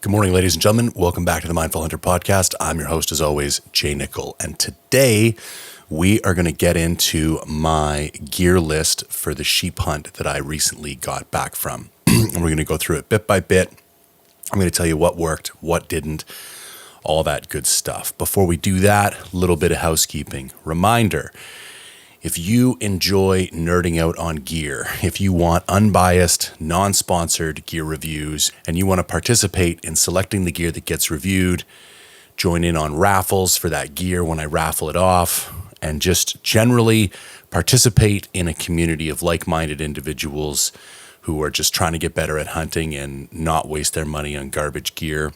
Good morning, ladies and gentlemen. Welcome back to the Mindful Hunter podcast. I'm your host, as always, Jay Nichol. And today we are going to get into my gear list for the sheep hunt that I recently got back from. And we're going to go through it bit by bit. I'm going to tell you what worked, what didn't, all that good stuff. Before we do that, a little bit of housekeeping. Reminder, if you enjoy nerding out on gear, if you want unbiased, non-sponsored gear reviews, and you want to participate in selecting the gear that gets reviewed, join in on raffles for that gear when I raffle it off, and just generally participate in a community of like-minded individuals who are just trying to get better at hunting and not waste their money on garbage gear,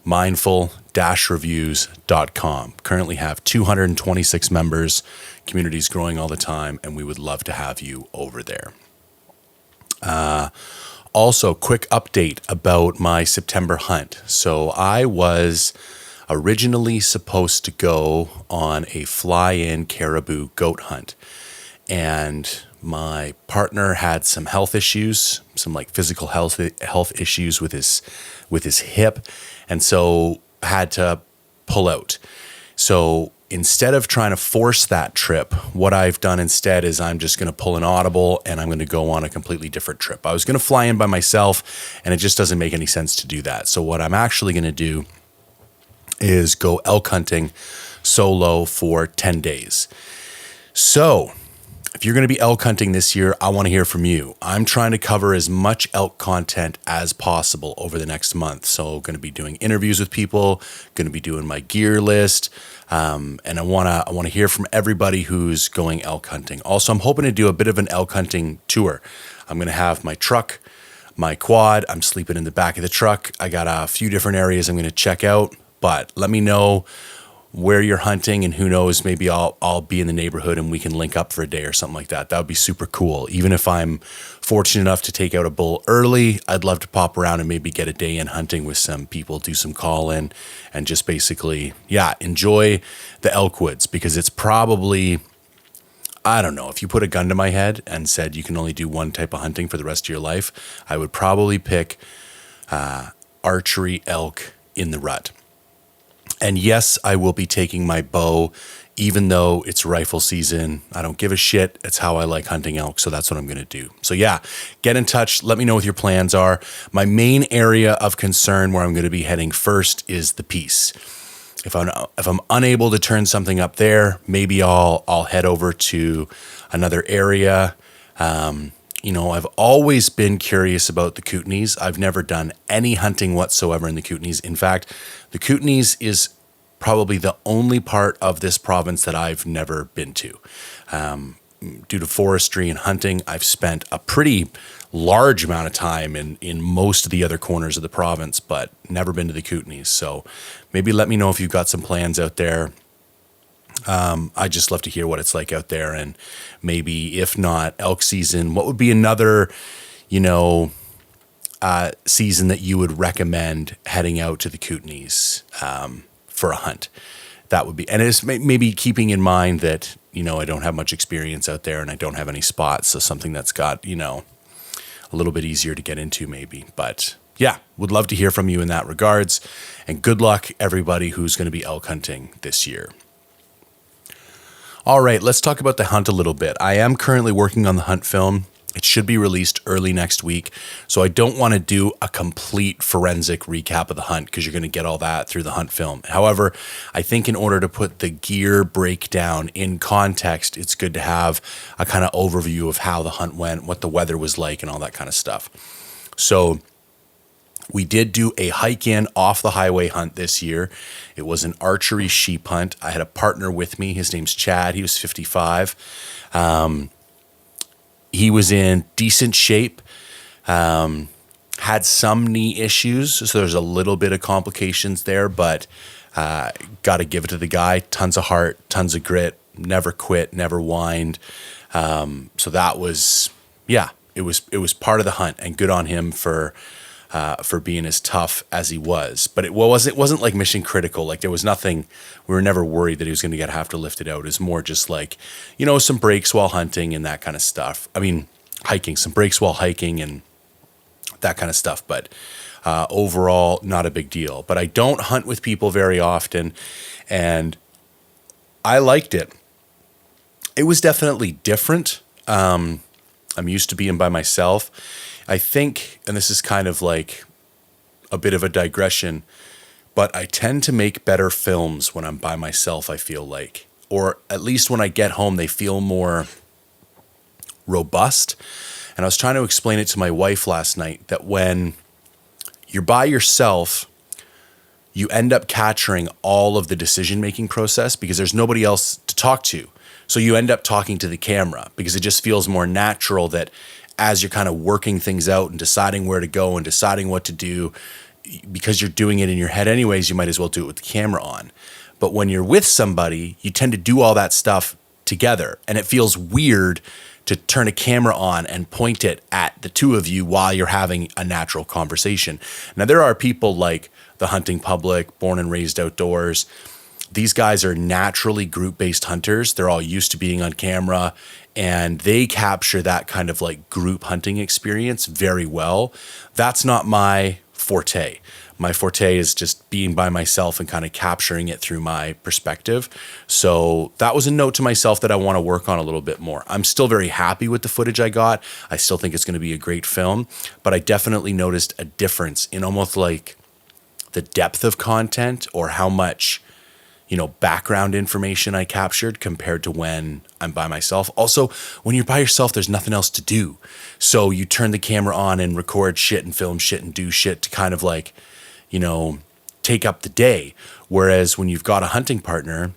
mindful-reviews.com. Currently have 226 members. Community's growing all the time, and we would love to have you over there. Also, quick update about my September hunt. So I was originally supposed to go on a fly-in caribou goat hunt, and my partner had some health issues, some like physical health issues with his hip, and so had to pull out. So instead of trying to force that trip, what I've done instead is I'm just going to pull an audible and I'm going to go on a completely different trip. I was going to fly in by myself, and it just doesn't make any sense to do that. So what I'm actually going to do is go elk hunting solo for 10 days. So if you're going to be elk hunting this year, I want to hear from you. I'm trying to cover as much elk content as possible over the next month. So going to be doing interviews with people, going to be doing my gear list, and I want to hear from everybody who's going elk hunting. Also, I'm hoping to do a bit of an elk hunting tour. I'm going to have my truck, my quad. I'm sleeping in the back of the truck. I got a few different areas I'm going to check out, but let me know where you're hunting, and who knows, maybe I'll be in the neighborhood and we can link up for a day or something like that. That would be super cool. Even if I'm fortunate enough to take out a bull early, I'd love to pop around and maybe get a day in hunting with some people, do some call-in, and just basically, enjoy the elk woods, because it's probably, I don't know, if you put a gun to my head and said you can only do one type of hunting for the rest of your life, I would probably pick archery elk in the rut. And yes, I will be taking my bow, even though it's rifle season. I don't give a shit. It's how I like hunting elk, so that's what I'm going to do. So get in touch. Let me know what your plans are. My main area of concern where I'm going to be heading first is the Peace. If I'm unable to turn something up there, maybe I'll head over to another area. I've always been curious about the Kootenays. I've never done any hunting whatsoever in the Kootenays. In fact, the Kootenays is probably the only part of this province that I've never been to. Due to forestry and hunting, I've spent a pretty large amount of time in most of the other corners of the province, but never been to the Kootenays. So maybe let me know if you've got some plans out there. I'd just love to hear what it's like out there, and maybe if not elk season, what would be another, season that you would recommend heading out to the Kootenays for a hunt? That would be, and it's maybe keeping in mind that, I don't have much experience out there and I don't have any spots. So something that's got, a little bit easier to get into maybe, but would love to hear from you in that regards, and good luck everybody who's going to be elk hunting this year. All right, let's talk about the hunt a little bit. I am currently working on the hunt film. It should be released early next week, so I don't want to do a complete forensic recap of the hunt, because you're going to get all that through the hunt film. However, I think in order to put the gear breakdown in context, it's good to have a kind of overview of how the hunt went, what the weather was like, and all that kind of stuff. So we did do a hike-in off-the-highway hunt this year. It was an archery sheep hunt. I had a partner with me. His name's Chad. He was 55. He was in decent shape, had some knee issues, so there's a little bit of complications there, but got to give it to the guy. Tons of heart, tons of grit, never quit, never whined. So that was, it was part of the hunt, and good on him for being as tough as he was. But it wasn't like mission critical. Like there was nothing, we were never worried that he was going to have to lift it out. It was more just like, some breaks while hunting and that kind of stuff. I mean, hiking, some breaks while hiking and that kind of stuff. But Overall, not a big deal. But I don't hunt with people very often, and I liked it. It was definitely different. I'm used to being by myself. I think, and this is kind of like a bit of a digression, but I tend to make better films when I'm by myself, I feel like. Or at least when I get home, they feel more robust. And I was trying to explain it to my wife last night that when you're by yourself, you end up capturing all of the decision-making process because there's nobody else to talk to. So you end up talking to the camera because it just feels more natural that as you're kind of working things out and deciding where to go and deciding what to do, because you're doing it in your head anyways, you might as well do it with the camera on. But when you're with somebody, you tend to do all that stuff together. And it feels weird to turn a camera on and point it at the two of you while you're having a natural conversation. Now, there are people like the hunting public, born and raised outdoors. These guys are naturally group-based hunters. They're all used to being on camera, and they capture that kind of like group hunting experience very well. That's not my forte. My forte is just being by myself and kind of capturing it through my perspective. So that was a note to myself that I want to work on a little bit more. I'm still very happy with the footage I got. I still think it's going to be a great film, but I definitely noticed a difference in almost like the depth of content or how much, background information I captured compared to when I'm by myself. Also, when you're by yourself, there's nothing else to do. So you turn the camera on and record shit and film shit and do shit to kind of like, take up the day. Whereas when you've got a hunting partner,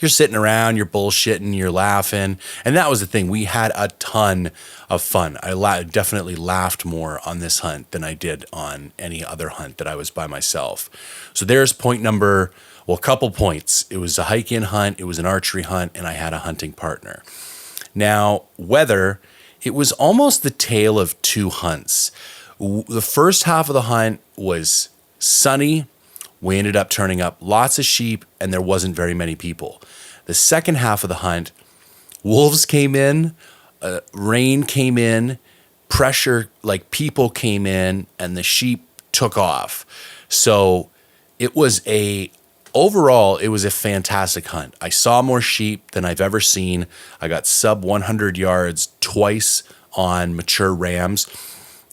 you're sitting around, you're bullshitting, you're laughing. And that was the thing. We had a ton of fun. I definitely laughed more on this hunt than I did on any other hunt that I was by myself. So there's a couple points. It was a hike-in hunt, it was an archery hunt, and I had a hunting partner. Now, weather, it was almost the tale of two hunts. The first half of the hunt was sunny. We ended up turning up lots of sheep, and there wasn't very many people. The second half of the hunt, wolves came in, rain came in, pressure, like people came in, and the sheep took off. So overall, it was a fantastic hunt. I saw more sheep than I've ever seen. I got sub 100 yards twice on mature rams.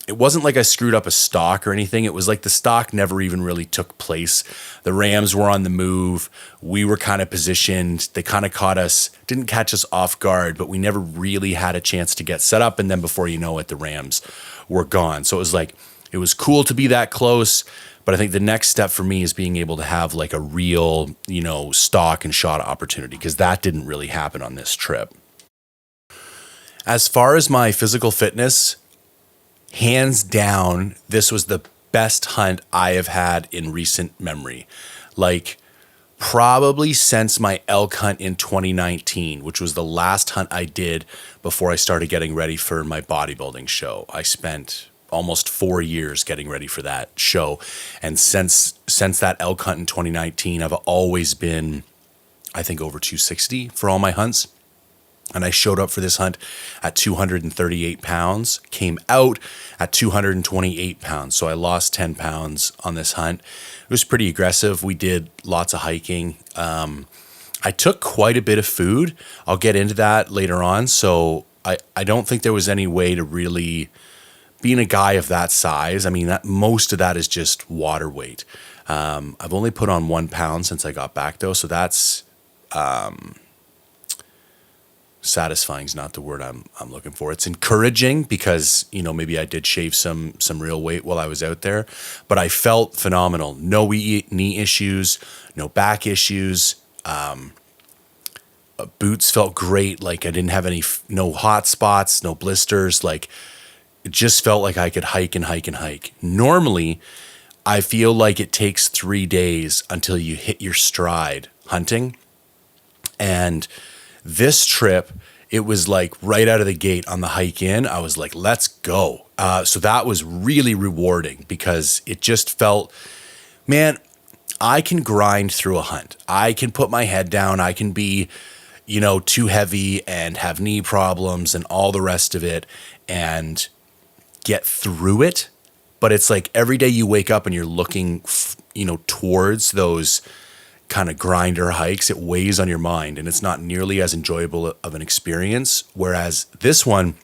It wasn't like I screwed up a stock or anything. It was like the stock never even really took place. The rams were on the move. We were kind of positioned. They kind of didn't catch us off guard, but we never really had a chance to get set up. And then before you know it, the rams were gone. So it was cool to be that close. But I think the next step for me is being able to have like a real, stock and shot opportunity, because that didn't really happen on this trip. As far as my physical fitness, hands down, this was the best hunt I have had in recent memory. Like probably since my elk hunt in 2019, which was the last hunt I did before I started getting ready for my bodybuilding show. I spent almost 4 years getting ready for that show. And since that elk hunt in 2019, I've always been, I think, over 260 for all my hunts. And I showed up for this hunt at 238 pounds, came out at 228 pounds. So I lost 10 pounds on this hunt. It was pretty aggressive. We did lots of hiking. I took quite a bit of food. I'll get into that later on. So I don't think there was any way to really, being a guy of that size, I mean, most of that is just water weight. I've only put on 1 pound since I got back though. So that's, satisfying is not the word I'm looking for. It's encouraging because, maybe I did shave some real weight while I was out there, but I felt phenomenal. No knee issues, no back issues. Boots felt great. Like I didn't have no hot spots, no blisters. Like it just felt like I could hike and hike and hike. Normally, I feel like it takes 3 days until you hit your stride hunting. And this trip, it was like right out of the gate on the hike in, I was like, let's go. So that was really rewarding because it just felt, man, I can grind through a hunt. I can put my head down. I can be, too heavy and have knee problems and all the rest of it and get through it. but it's like every day you wake up and you're looking, towards those kind of grinder hikes, it weighs on your mind and it's not nearly as enjoyable of an experience. Whereas this one,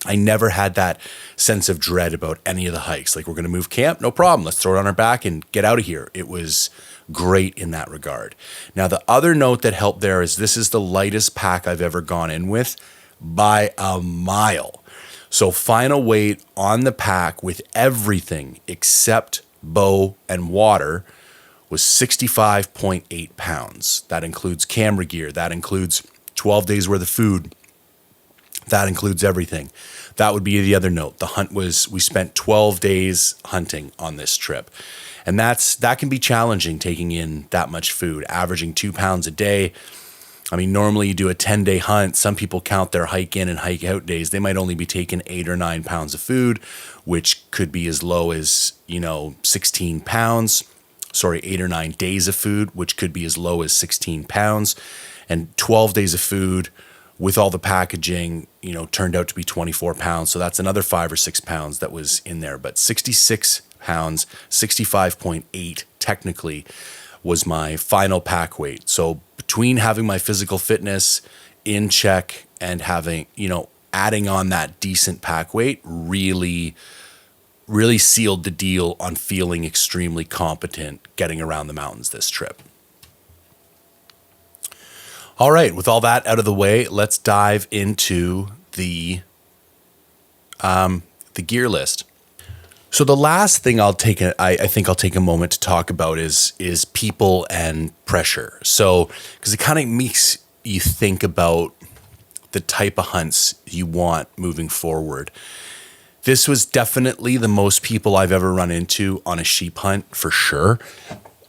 I never had that sense of dread about any of the hikes. Like, we're going to move camp, no problem. Let's throw it on our back and get out of here. It was great in that regard. Now, the other note that helped there is this is the lightest pack I've ever gone in with by a mile. So final weight on the pack with everything except bow and water was 65.8 pounds. That includes camera gear. That includes 12 days worth of food. That includes everything. That would be the other note. The hunt was, we spent 12 days hunting on this trip. And that can be challenging, taking in that much food, averaging 2 pounds a day. I mean, normally you do a 10-day hunt. Some people count their hike in and hike out days. They might only be taking 8 or 9 pounds of food, which could be as low as, 16 pounds. 8 or 9 days of food, which could be as low as 16 pounds. And 12 days of food with all the packaging, turned out to be 24 pounds. So that's another 5 or 6 pounds that was in there. But 66 pounds, 65.8 technically was my final pack weight. So between having my physical fitness in check and having, adding on that decent pack weight really sealed the deal on feeling extremely competent getting around the mountains this trip. All right, with all that out of the way, let's dive into the gear list. So the last thing I think I'll take a moment to talk about is people and pressure. So, because it kind of makes you think about the type of hunts you want moving forward. This was definitely the most people I've ever run into on a sheep hunt, for sure.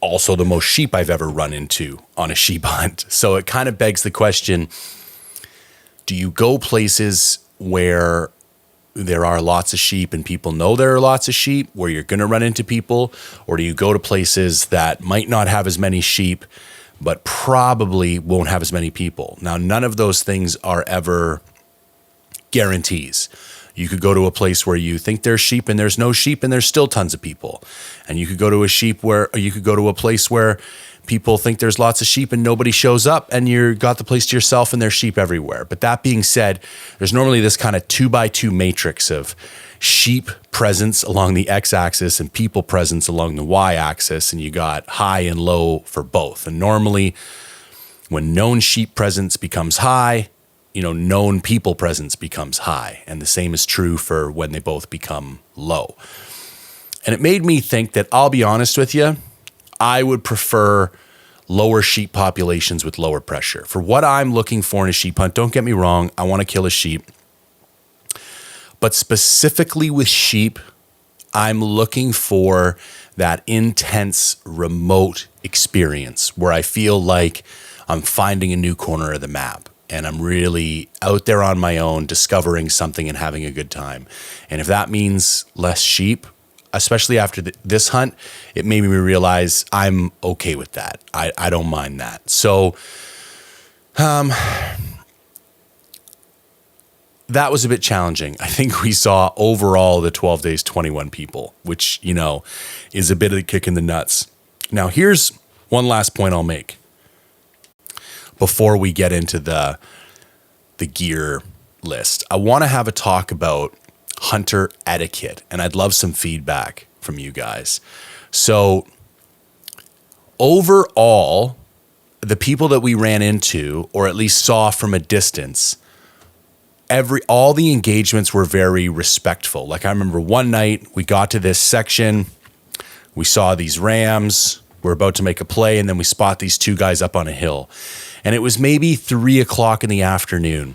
Also the most sheep I've ever run into on a sheep hunt. So it kind of begs the question, do you go places where there are lots of sheep and people know there are lots of sheep, where you're going to run into people? Or do you go to places that might not have as many sheep, but probably won't have as many people? Now, none of those things are ever guarantees. You could go to a place where you think there's sheep and there's no sheep and there's still tons of people. And you could go to a place where people think there's lots of sheep and nobody shows up and you got the place to yourself and there's sheep everywhere. But that being said, there's normally this kind of 2x2 matrix of sheep presence along the x-axis and people presence along the y-axis, and you got high and low for both. And normally when known sheep presence becomes high, known people presence becomes high. And the same is true for when they both become low. And it made me think that, I'll be honest with you, I would prefer lower sheep populations with lower pressure. For what I'm looking for in a sheep hunt, don't get me wrong, I want to kill a sheep. But specifically with sheep, I'm looking for that intense remote experience where I feel like I'm finding a new corner of the map. And I'm really out there on my own, discovering something and having a good time. And if that means less sheep, especially after this hunt, it made me realize I'm okay with that. I don't mind that. So that was a bit challenging. I think we saw overall the 12 days, 21 people, which, is a bit of a kick in the nuts. Now, here's one last point I'll make before we get into the gear list. I want to have a talk about hunter etiquette, and I'd love some feedback from you guys. So overall, the people that we ran into, or at least saw from a distance, all the engagements were very respectful. Like, I remember one night we got to this section, we saw these rams, we're about to make a play, and then we spot these two guys up on a hill. And it was maybe 3:00 in the afternoon.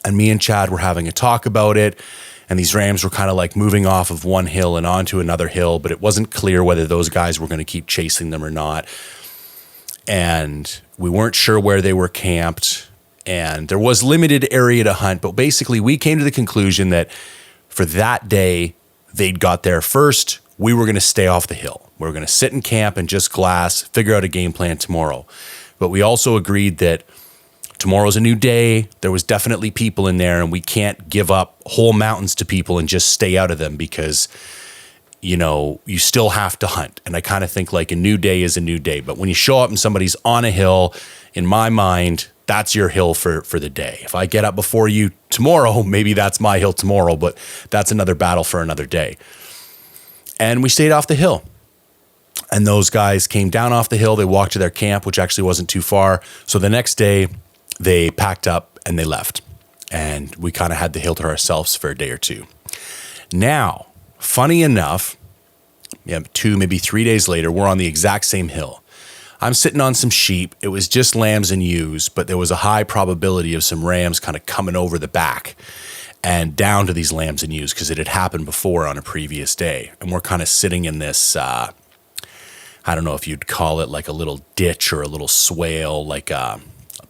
And me and Chad were having a talk about it. And these rams were kind of like moving off of one hill and onto another hill, but it wasn't clear whether those guys were going to keep chasing them or not. And we weren't sure where they were camped. And there was limited area to hunt, but basically we came to the conclusion that for that day, they'd got there first. We were going to stay off the hill. We were going to sit in camp and just glass, figure out a game plan tomorrow. But we also agreed that tomorrow's a new day. There was definitely people in there, and we can't give up whole mountains to people and just stay out of them, because you still have to hunt. And I kind of think like a new day is a new day. But when you show up and somebody's on a hill, in my mind, that's your hill for the day. If I get up before you tomorrow, maybe that's my hill tomorrow, but that's another battle for another day. And we stayed off the hill. And those guys came down off the hill. They walked to their camp, which actually wasn't too far. So the next day, they packed up and they left. And we kind of had the hill to ourselves for a day or two. Now, funny enough, 2, maybe 3 days later, we're on the exact same hill. I'm sitting on some sheep. It was just lambs and ewes, but there was a high probability of some rams kind of coming over the back and down to these lambs and ewes because it had happened before on a previous day. And we're kind of sitting in this, I don't know if you'd call it like a little ditch or a little swale, like a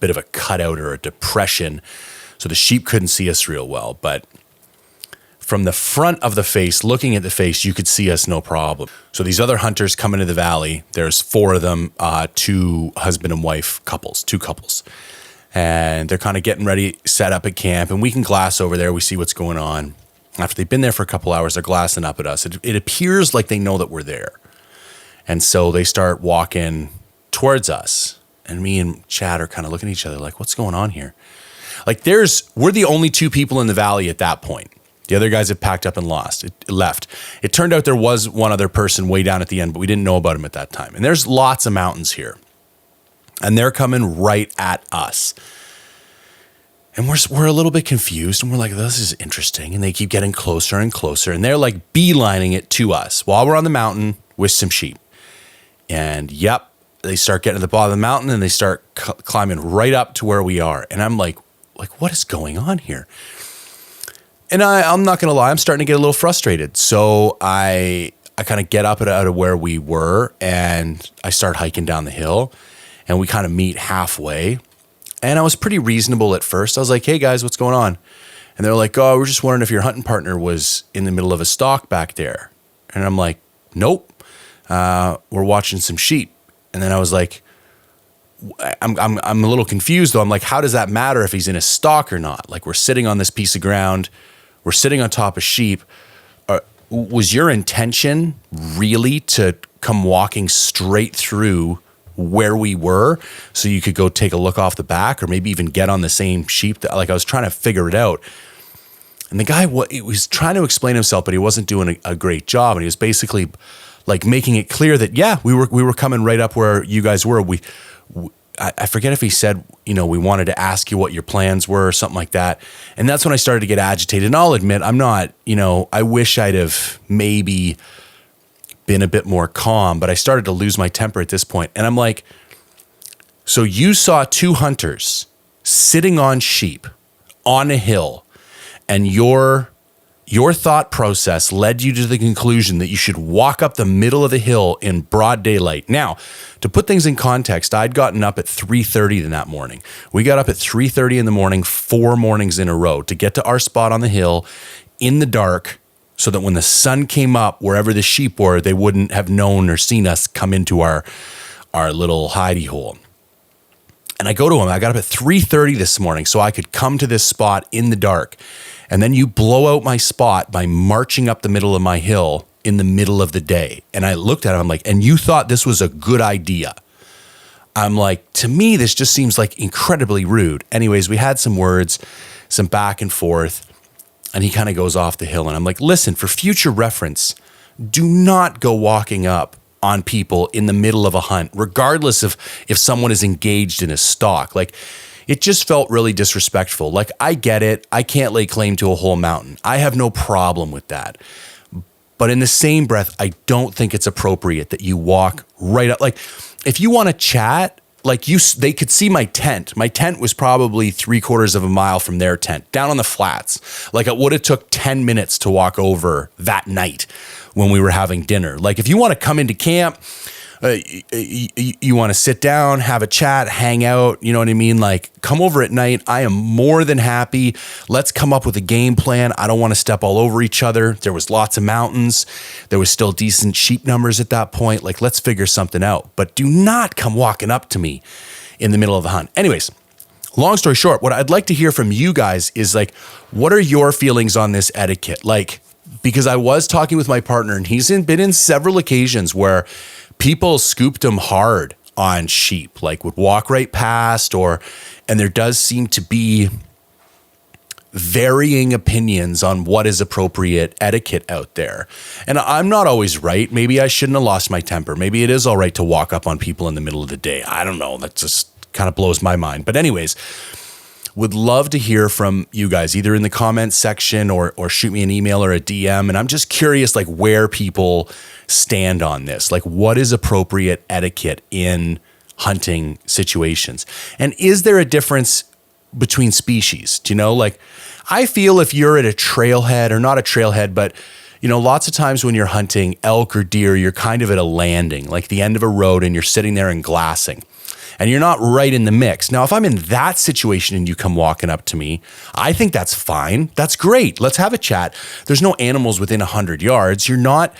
bit of a cutout or a depression. So the sheep couldn't see us real well, but from the front of the face, looking at the face, you could see us no problem. So these other hunters come into the valley. There's 4 of them, 2 husband and wife couples, 2 couples. And they're kind of getting ready, set up at camp. And we can glass over there. We see what's going on. After they've been there for a couple hours, they're glassing up at us. It appears like they know that we're there. And so they start walking towards us. And me and Chad are kind of looking at each other like, what's going on here? Like we're the only 2 people in the valley at that point. The other guys had packed up and left. It turned out there was one other person way down at the end, but we didn't know about him at that time. And there's lots of mountains here. And they're coming right at us. And we're a little bit confused. And we're like, this is interesting. And they keep getting closer and closer. And they're like beelining it to us while we're on the mountain with some sheep. And yep, they start getting to the bottom of the mountain and they start climbing right up to where we are. And I'm like, what is going on here? And I'm not going to lie, I'm starting to get a little frustrated. So I kind of get up out of where we were and I start hiking down the hill and we kind of meet halfway. And I was pretty reasonable at first. I was like, hey guys, what's going on? And they're like, oh, we're just wondering if your hunting partner was in the middle of a stalk back there. And I'm like, nope, we're watching some sheep. And then I was like, I'm a little confused though. I'm like, how does that matter if he's in a stalk or not? Like we're sitting on this piece of ground. We're sitting on top of sheep. Was your intention really to come walking straight through where we were so you could go take a look off the back or maybe even get on the same sheep? Like I was trying to figure it out. And the guy he was trying to explain himself, but he wasn't doing a great job. And he was basically like making it clear that, yeah, we were coming right up where you guys were. I forget if he said, we wanted to ask you what your plans were or something like that. And that's when I started to get agitated. And I'll admit, I'm not, I wish I'd have maybe been a bit more calm, but I started to lose my temper at this point. And I'm like, so you saw 2 hunters sitting on sheep on a hill and your thought process led you to the conclusion that you should walk up the middle of the hill in broad daylight. Now, to put things in context, I'd gotten up at 3:30 that morning. We got up at 3:30 in the morning, 4 mornings in a row to get to our spot on the hill in the dark so that when the sun came up, wherever the sheep were, they wouldn't have known or seen us come into our little hidey hole. And I go to him. I got up at 3:30 this morning so I could come to this spot in the dark. And then you blow out my spot by marching up the middle of my hill in the middle of the day. And I looked at him, I'm like, and you thought this was a good idea? I'm like, to me, this just seems like incredibly rude. Anyways, we had some words, some back and forth, and he kind of goes off the hill. And I'm like, listen, for future reference, do not go walking up on people in the middle of a hunt, regardless of if someone is engaged in a stalk. Like, it just felt really disrespectful. Like, I get it. I can't lay claim to a whole mountain. I have no problem with that. But in the same breath, I don't think it's appropriate that you walk right up. Like, if you want to chat, like they could see my tent. My tent was probably 3/4 of a mile from their tent, down on the flats. Like, it would have took 10 minutes to walk over that night when we were having dinner. Like, if you want to come into camp, you want to sit down, have a chat, hang out, you know what I mean? Like, come over at night. I am more than happy. Let's come up with a game plan. I don't want to step all over each other. There was lots of mountains. There was still decent sheep numbers at that point. Like, let's figure something out. But do not come walking up to me in the middle of the hunt. Anyways, long story short, what I'd like to hear from you guys is like, what are your feelings on this etiquette? Like, because I was talking with my partner, and he's been in several occasions where people scooped him hard on sheep, like would walk right past, and there does seem to be varying opinions on what is appropriate etiquette out there. And I'm not always right. Maybe I shouldn't have lost my temper. Maybe it is all right to walk up on people in the middle of the day. I don't know. That just kind of blows my mind. But anyways, would love to hear from you guys, either in the comments section or shoot me an email or a DM. And I'm just curious, like, where people stand on this. Like, what is appropriate etiquette in hunting situations? And is there a difference between species? Do you know, like, I feel if you're at a trailhead, or not a trailhead, but you know, lots of times when you're hunting elk or deer, you're kind of at a landing, like the end of a road, and you're sitting there and glassing, and you're not right in the mix. Now, if I'm in that situation and you come walking up to me, I think that's fine. That's great. Let's have a chat. There's no animals within 100 yards. You're not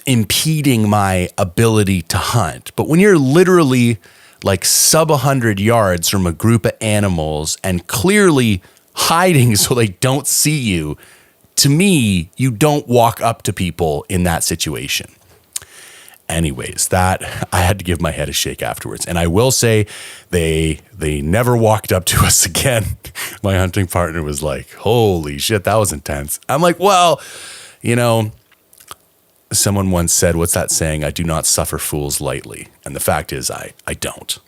impeding my ability to hunt. But when you're literally like sub 100 yards from a group of animals and clearly hiding so they don't see you, to me, you don't walk up to people in that situation. Anyways, that I had to give my head a shake afterwards. And I will say they never walked up to us again. My hunting partner was like, holy shit, that was intense. I'm like, well, you know, someone once said, what's that saying? I do not suffer fools lightly. And the fact is, I don't.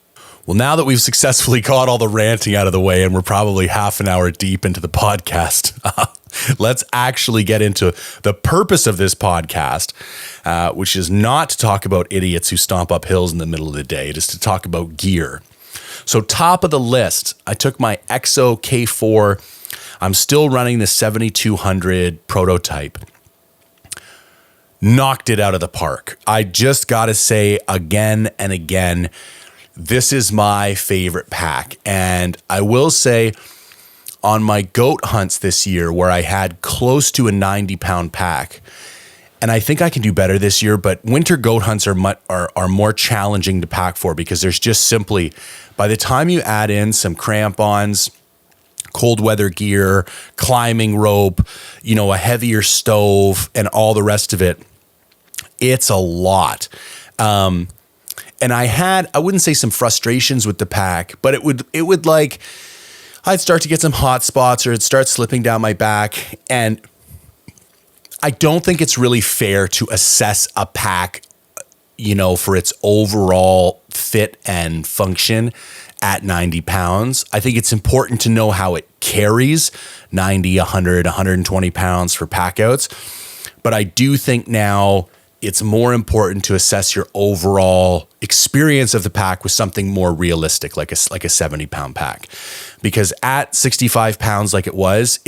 Well, now that we've successfully got all the ranting out of the way and we're probably half an hour deep into the podcast, let's actually get into the purpose of this podcast, which is not to talk about idiots who stomp up hills in the middle of the day. It is to talk about gear. So top of the list, I took my EXO K4. I'm still running the 7200 prototype. Knocked it out of the park. I just got to say again and again, this is my favorite pack. And I will say on my goat hunts this year, where I had close to a 90-pound pack, and I think I can do better this year, but winter goat hunts are more challenging to pack for, because there's just simply, by the time you add in some crampons, cold weather gear, climbing rope, you know, a heavier stove, and all the rest of it, it's a lot. And I wouldn't say some frustrations with the pack, but it would like, I'd start to get some hot spots, or it'd start slipping down my back. And I don't think it's really fair to assess a pack, you know, for its overall fit and function at 90 pounds. I think it's important to know how it carries 90, 100, 120 pounds for pack outs. But I do think now it's more important to assess your overall experience of the pack with something more realistic, like a 70-pound pack. Because at 65 pounds, like it was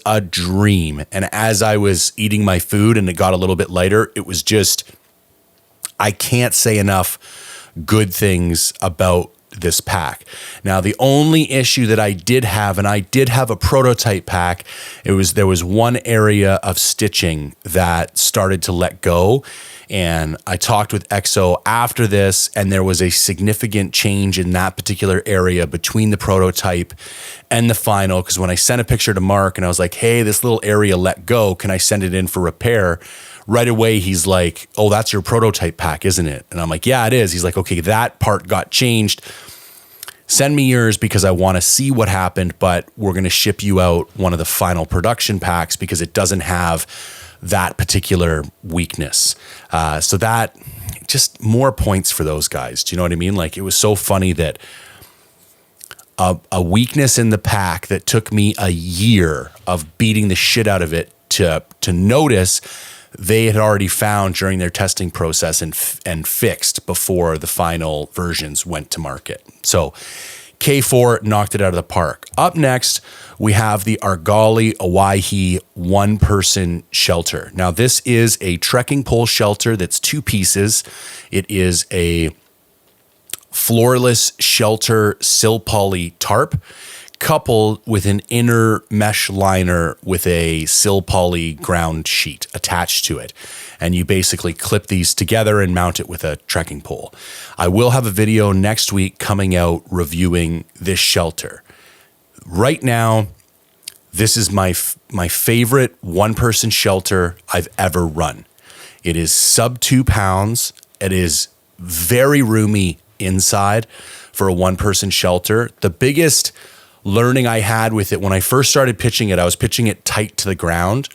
a dream. And as I was eating my food and it got a little bit lighter, it was just, I can't say enough good things about this pack. Now, the only issue that I did have, and I did have a prototype pack, there was one area of stitching that started to let go. And I talked with EXO after this, and there was a significant change in that particular area between the prototype and the final. Because when I sent a picture to Mark and I was like, hey, this little area let go, can I send it in for repair? Right away, he's like, oh, that's your prototype pack, isn't it? And I'm like, yeah, it is. He's like, okay, that part got changed. Send me yours because I want to see what happened, but we're going to ship you out one of the final production packs because it doesn't have that particular weakness. So that, just more points for those guys. Do you know what I mean? Like, it was so funny that a weakness in the pack that took me a year of beating the shit out of it to notice, they had already found during their testing process and fixed before the final versions went to market. So K4 knocked it out of the park. Up next, we have the Argali Owyhee one-person shelter. Now, this is a trekking pole shelter that's two pieces. It is a floorless shelter sill poly tarp, coupled with an inner mesh liner with a sill poly ground sheet attached to it. And you basically clip these together and mount it with a trekking pole. I will have a video next week coming out reviewing this shelter. Right now, This is my favorite one-person shelter I've ever run. It is sub 2 pounds. It is very roomy inside for a one-person shelter. The biggest learning I had with it when I first started pitching it, I was pitching it tight to the ground,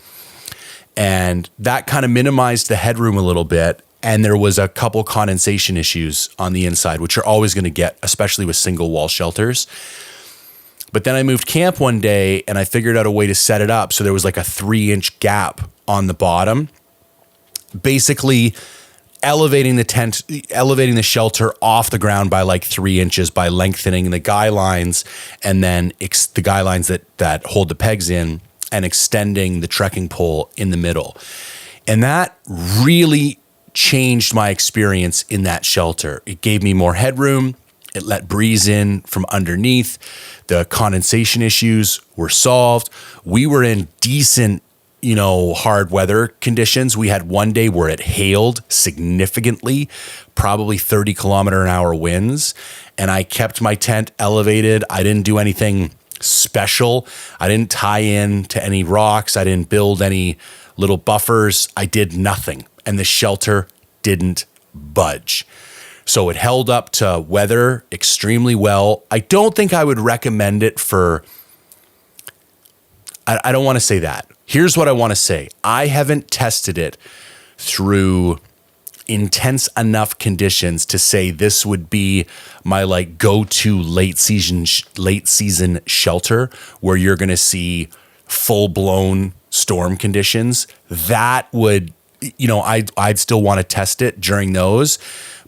and that kind of minimized the headroom a little bit. And there was a couple condensation issues on the inside, which you're always going to get, especially with single wall shelters. But then I moved camp one day and I figured out a way to set it up so there was like a 3-inch gap on the bottom, basically elevating the shelter off the ground by like 3 inches by lengthening the guy lines, and then the guy lines that hold the pegs in, and extending the trekking pole in the middle. And that really changed my experience in that shelter. It gave me more headroom. It let breeze in from underneath. The condensation issues were solved. We were in decent, hard weather conditions. We had one day where it hailed significantly, probably 30-kilometer-an-hour winds. And I kept my tent elevated. I didn't do anything special. I didn't tie in to any rocks. I didn't build any little buffers. I did nothing. And the shelter didn't budge. So it held up to weather extremely well. I don't think I would recommend it for, I don't want to say that. Here's what I want to say. I haven't tested it through intense enough conditions to say this would be my like go-to late season shelter where you're going to see full-blown storm conditions. That would, I'd still want to test it during those.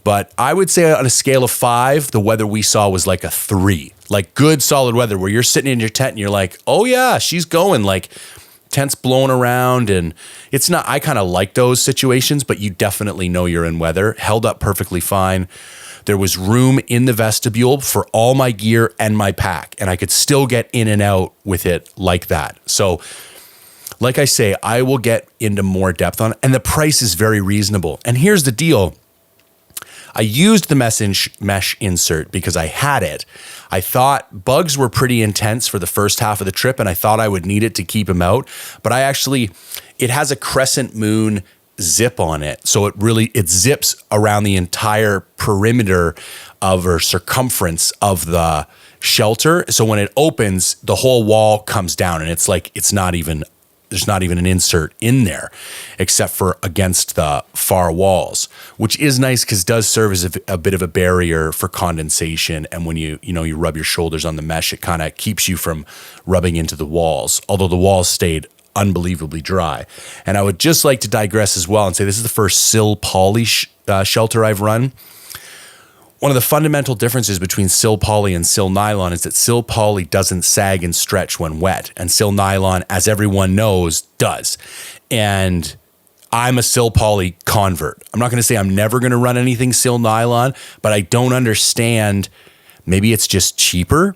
But I would say on a scale of 5, the weather we saw was like a 3, like good solid weather where you're sitting in your tent and you're like, oh yeah, she's going, like tent's blowing around. And it's not, I kind of like those situations, but you definitely know you're in weather. Held up perfectly fine. There was room in the vestibule for all my gear and my pack, and I could still get in and out with it like that. So like I say, I will get into more depth on it, and the price is very reasonable. And here's the deal. I used the mesh insert because I had it. I thought bugs were pretty intense for the first half of the trip, and I thought I would need it to keep them out. But it has a crescent moon zip on it. So it zips around the entire perimeter or circumference of the shelter. So when it opens, the whole wall comes down, and it's like, there's not even an insert in there except for against the far walls, which is nice because it does serve as a bit of a barrier for condensation. And when you rub your shoulders on the mesh, it kind of keeps you from rubbing into the walls, although the walls stayed unbelievably dry. And I would just like to digress as well and say this is the first sill poly shelter I've run. One of the fundamental differences between sill poly and sill nylon is that sill poly doesn't sag and stretch when wet, and sill nylon, as everyone knows, does. And I'm a sill poly convert. I'm not going to say I'm never going to run anything sill nylon, but I don't understand. Maybe it's just cheaper,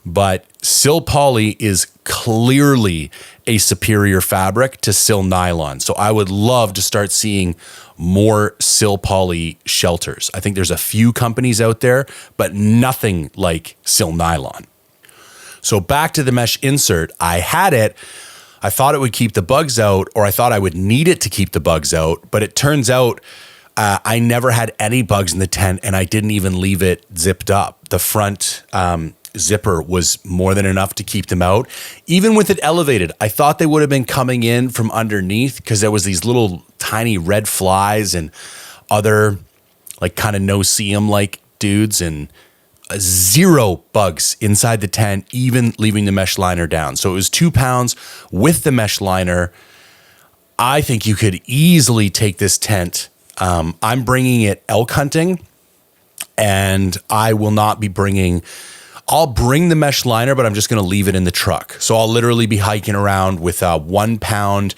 but sill poly is clearly a superior fabric to sill nylon. So I would love to start seeing more sill poly shelters. I think there's a few companies out there, but nothing like sill nylon. So back to the mesh insert. I had it. I thought it would keep the bugs out, or I thought I would need it to keep the bugs out, but it turns out I never had any bugs in the tent, and I didn't even leave it zipped up. The front zipper was more than enough to keep them out. Even with it elevated, I thought they would have been coming in from underneath because there was these little tiny red flies and other like kind of no-see-em like dudes, and 0 bugs inside the tent, even leaving the mesh liner down. So it was 2 pounds with the mesh liner. I think you could easily take this tent. I'm bringing it elk hunting, and I will not be I'll bring the mesh liner, but I'm just going to leave it in the truck. So I'll literally be hiking around with a 1 pound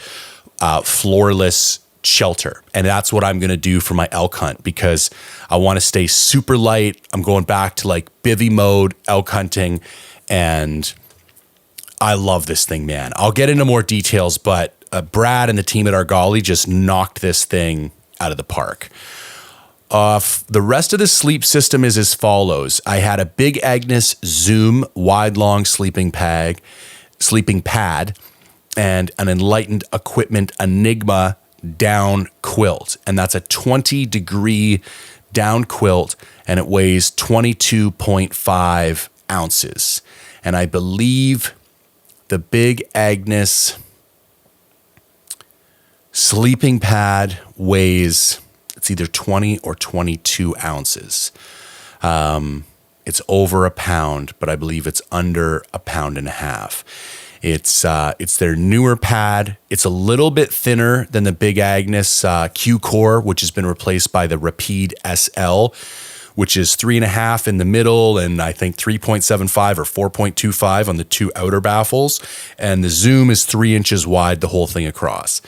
floorless shelter. And that's what I'm going to do for my elk hunt because I want to stay super light. I'm going back to like bivvy mode elk hunting, and I love this thing, man. I'll get into more details, but Brad and the team at Archery just knocked this thing out of the park. The rest of the sleep system is as follows. I had a Big Agnes Zoom wide long sleeping bag. sleeping pad and an Enlightened Equipment Enigma down quilt. And that's a 20-degree down quilt, and it weighs 22.5 ounces. And I believe the Big Agnes sleeping pad weighs, it's either 20 or 22 ounces. It's over a pound, but I believe it's under a pound and a half. It's their newer pad. It's a little bit thinner than the Big Agnes Q Core, which has been replaced by the Rapide SL, which is 3.5 in the middle and I think 3.75 or 4.25 on the two outer baffles. And the Zoom is 3 inches wide, the whole thing across.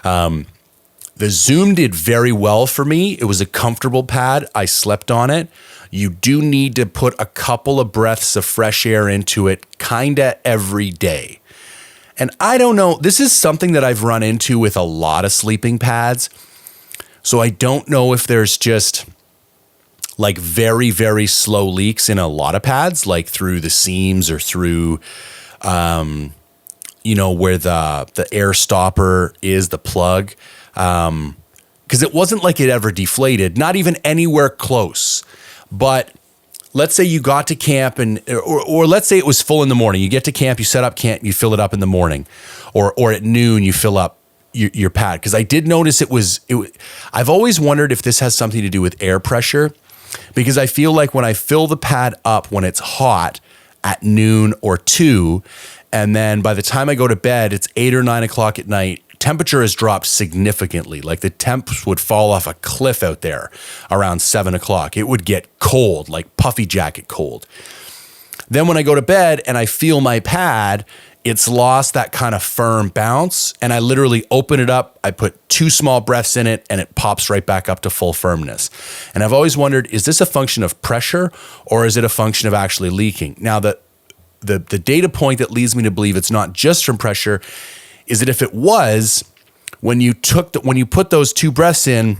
The Zoom did very well for me. It was a comfortable pad. I slept on it. You do need to put a couple of breaths of fresh air into it kinda every day. And I don't know, this is something that I've run into with a lot of sleeping pads. So I don't know if there's just like very, very slow leaks in a lot of pads, like through the seams or through, where the air stopper is, the plug. Because it wasn't like it ever deflated, not even anywhere close. But let's say you got to camp or let's say it was full in the morning. You get to camp, you set up camp, you fill it up in the morning, or at noon you fill up your pad. Because I did notice I've always wondered if this has something to do with air pressure, because I feel like when I fill the pad up when it's hot at noon or 2, and then by the time I go to bed, it's 8 or 9 o'clock at night, temperature has dropped significantly. Like the temps would fall off a cliff out there around 7 o'clock. It would get cold, like puffy jacket cold. Then when I go to bed and I feel my pad, it's lost that kind of firm bounce. And I literally open it up. I put 2 small breaths in it and it pops right back up to full firmness. And I've always wondered, is this a function of pressure or is it a function of actually leaking? Now, the data point that leads me to believe it's not just from pressure is that if it was, when you put those 2 breaths in,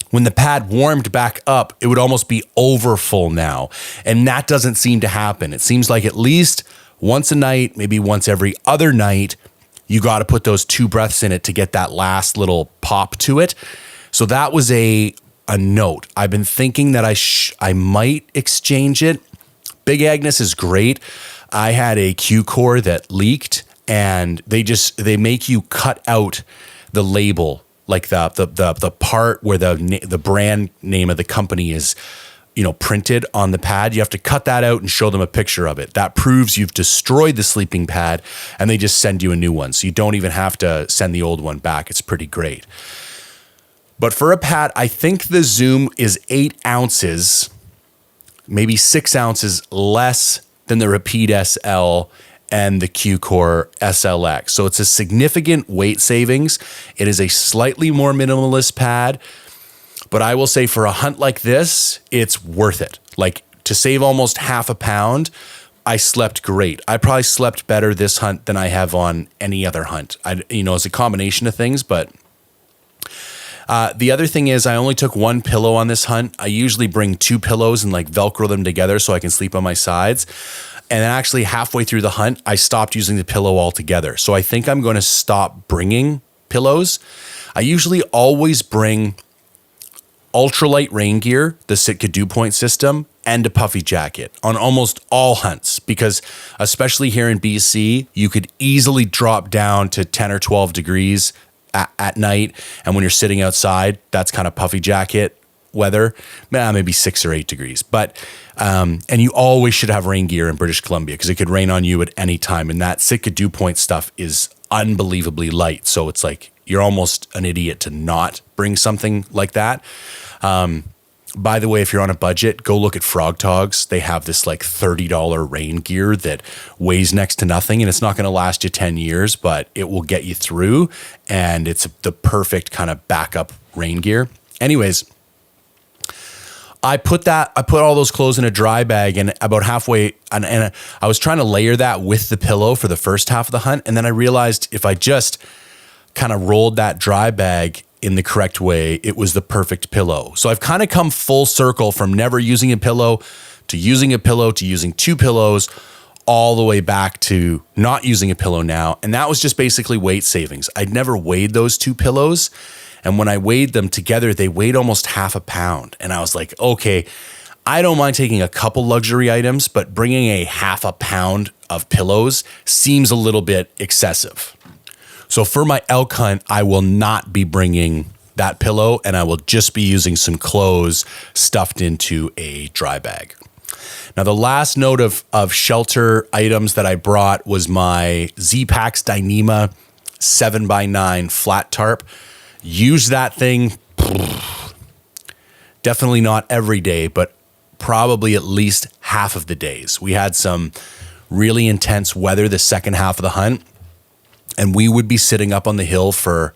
when the pad warmed back up, it would almost be over full now. And that doesn't seem to happen. It seems like at least once a night, maybe once every other night, you got to put those 2 breaths in it to get that last little pop to it. So that was a note. I've been thinking that I might exchange it. Big Agnes is great. I had a Q Core that leaked, and they make you cut out the label, like the part where the brand name of the company is, printed on the pad. You have to cut that out and show them a picture of it. That proves you've destroyed the sleeping pad, and they just send you a new one. So you don't even have to send the old one back. It's pretty great. But for a pad, I think the Zoom is 8 ounces, maybe 6 ounces less than the Rapide SL and the Q Core SLX. So it's a significant weight savings. It is a slightly more minimalist pad, but I will say for a hunt like this, it's worth it. Like to save almost half a pound, I slept great. I probably slept better this hunt than I have on any other hunt. It's a combination of things, but the other thing is I only took 1 pillow on this hunt. I usually bring 2 pillows and like Velcro them together so I can sleep on my sides. And then actually halfway through the hunt, I stopped using the pillow altogether. So I think I'm going to stop bringing pillows. I usually always bring ultralight rain gear, the Sitka Dew Point system, and a puffy jacket on almost all hunts, because especially here in BC, you could easily drop down to 10 or 12 degrees at night. And when you're sitting outside, that's kind of puffy jacket weather, maybe 6 or 8 degrees. But, and you always should have rain gear in British Columbia because it could rain on you at any time. And that Sitka Dew Point stuff is unbelievably light. So it's like, you're almost an idiot to not bring something like that. By the way, if you're on a budget, go look at Frog Togs. They have this like $30 rain gear that weighs next to nothing, and it's not going to last you 10 years, but it will get you through, and it's the perfect kind of backup rain gear. Anyways, I put all those clothes in a dry bag, and about halfway, and I was trying to layer that with the pillow for the first half of the hunt, and then I realized if I just kind of rolled that dry bag in the correct way, it was the perfect pillow. So I've kind of come full circle from never using a pillow to using 2 pillows, all the way back to not using a pillow now. And that was just basically weight savings. I'd never weighed those two pillows. And when I weighed them together, they weighed almost half a pound. And I was like, okay, I don't mind taking a couple luxury items, but bringing a half a pound of pillows seems a little bit excessive. So for my elk hunt, I will not be bringing that pillow, and I will just be using some clothes stuffed into a dry bag. Now, the last note of shelter items that I brought was my Z-Pax Dyneema 7x9 flat tarp. Use that thing definitely not every day, but probably at least half of the days. We had some really intense weather the second half of the hunt, and we would be sitting up on the hill for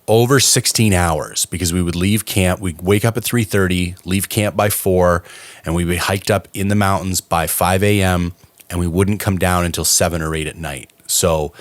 over 16 hours because we would leave camp. We'd wake up at 3:30, leave camp by 4, and we'd be hiked up in the mountains by 5 a.m., and we wouldn't come down until 7 or 8 at night. So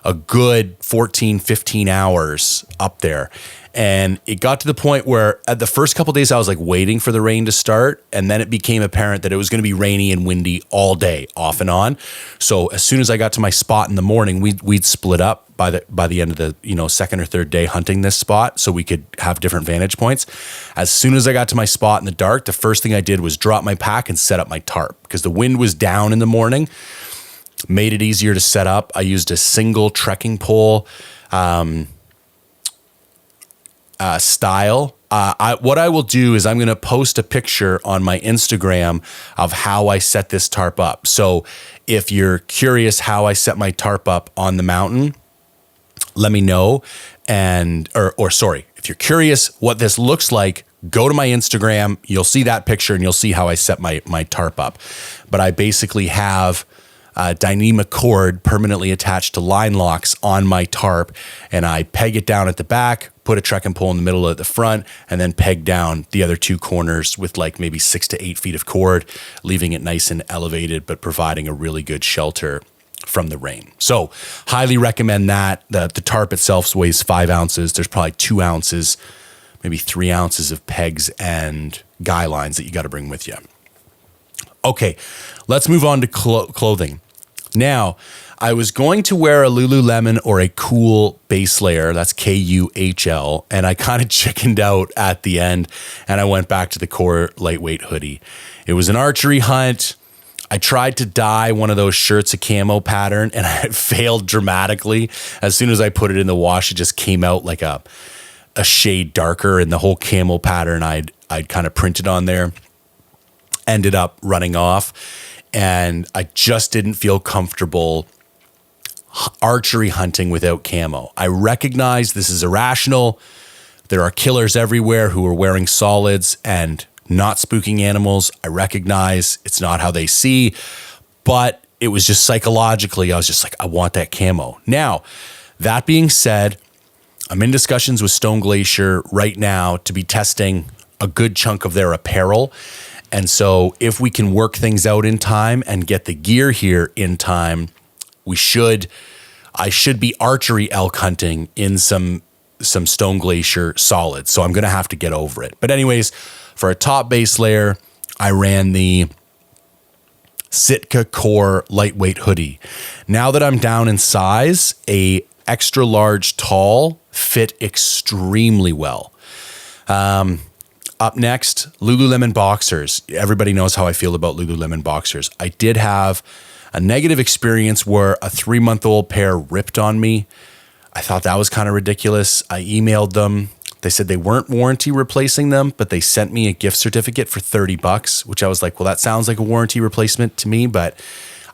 a good 14, 15 hours up there. And it got to the point where at the first couple of days I was like waiting for the rain to start, and then it became apparent that it was going to be rainy and windy all day, off and on. So as soon as I got to my spot in the morning, we'd split up by the end of the second or third day hunting this spot, so we could have different vantage points. As soon as I got to my spot in the dark, the first thing I did was drop my pack and set up my tarp because the wind was down in the morning. Made it easier to set up. I used a single trekking pole style. What I will do is I'm going to post a picture on my Instagram of how I set this tarp up. So if you're curious how I set my tarp up on the mountain, let me know. If you're curious what this looks like, go to my Instagram. You'll see that picture and you'll see how I set my tarp up. But I basically have Dyneema cord permanently attached to line locks on my tarp, and I peg it down at the back, put a trekking pole in the middle at the front, and then peg down the other two corners with like maybe 6 to 8 feet of cord, leaving it nice and elevated, but providing a really good shelter from the rain. So highly recommend that. The tarp itself weighs 5 ounces. There's probably 2 ounces, maybe 3 ounces of pegs and guy lines that you got to bring with you. Okay, let's move on to clothing. Now, I was going to wear a Lululemon or a Cool base layer, that's Kuhl, and I kind of chickened out at the end, and I went back to the core lightweight hoodie. It was an archery hunt. I tried to dye one of those shirts a camo pattern, and I failed dramatically. As soon as I put it in the wash, it just came out like a shade darker, and the whole camo pattern I'd kind of printed on there ended up running off, and I just didn't feel comfortable archery hunting without camo. I recognize this is irrational. There are killers everywhere who are wearing solids and not spooking animals. I recognize it's not how they see, but it was just psychologically, I was just like, I want that camo. Now, that being said, I'm in discussions with Stone Glacier right now to be testing a good chunk of their apparel. And so if we can work things out in time and get the gear here in time, I should be archery elk hunting in some Stone Glacier solids. So I'm going to have to get over it. But anyways, for a top base layer, I ran the Sitka Core lightweight hoodie. Now that I'm down in size, a extra large tall fit extremely well. Up next, Lululemon boxers. Everybody knows how I feel about Lululemon boxers. I did have a negative experience where a 3-month-old pair ripped on me. I thought that was kind of ridiculous. I emailed them. They said they weren't warranty replacing them, but they sent me a gift certificate for $30, which I was like, well, that sounds like a warranty replacement to me, but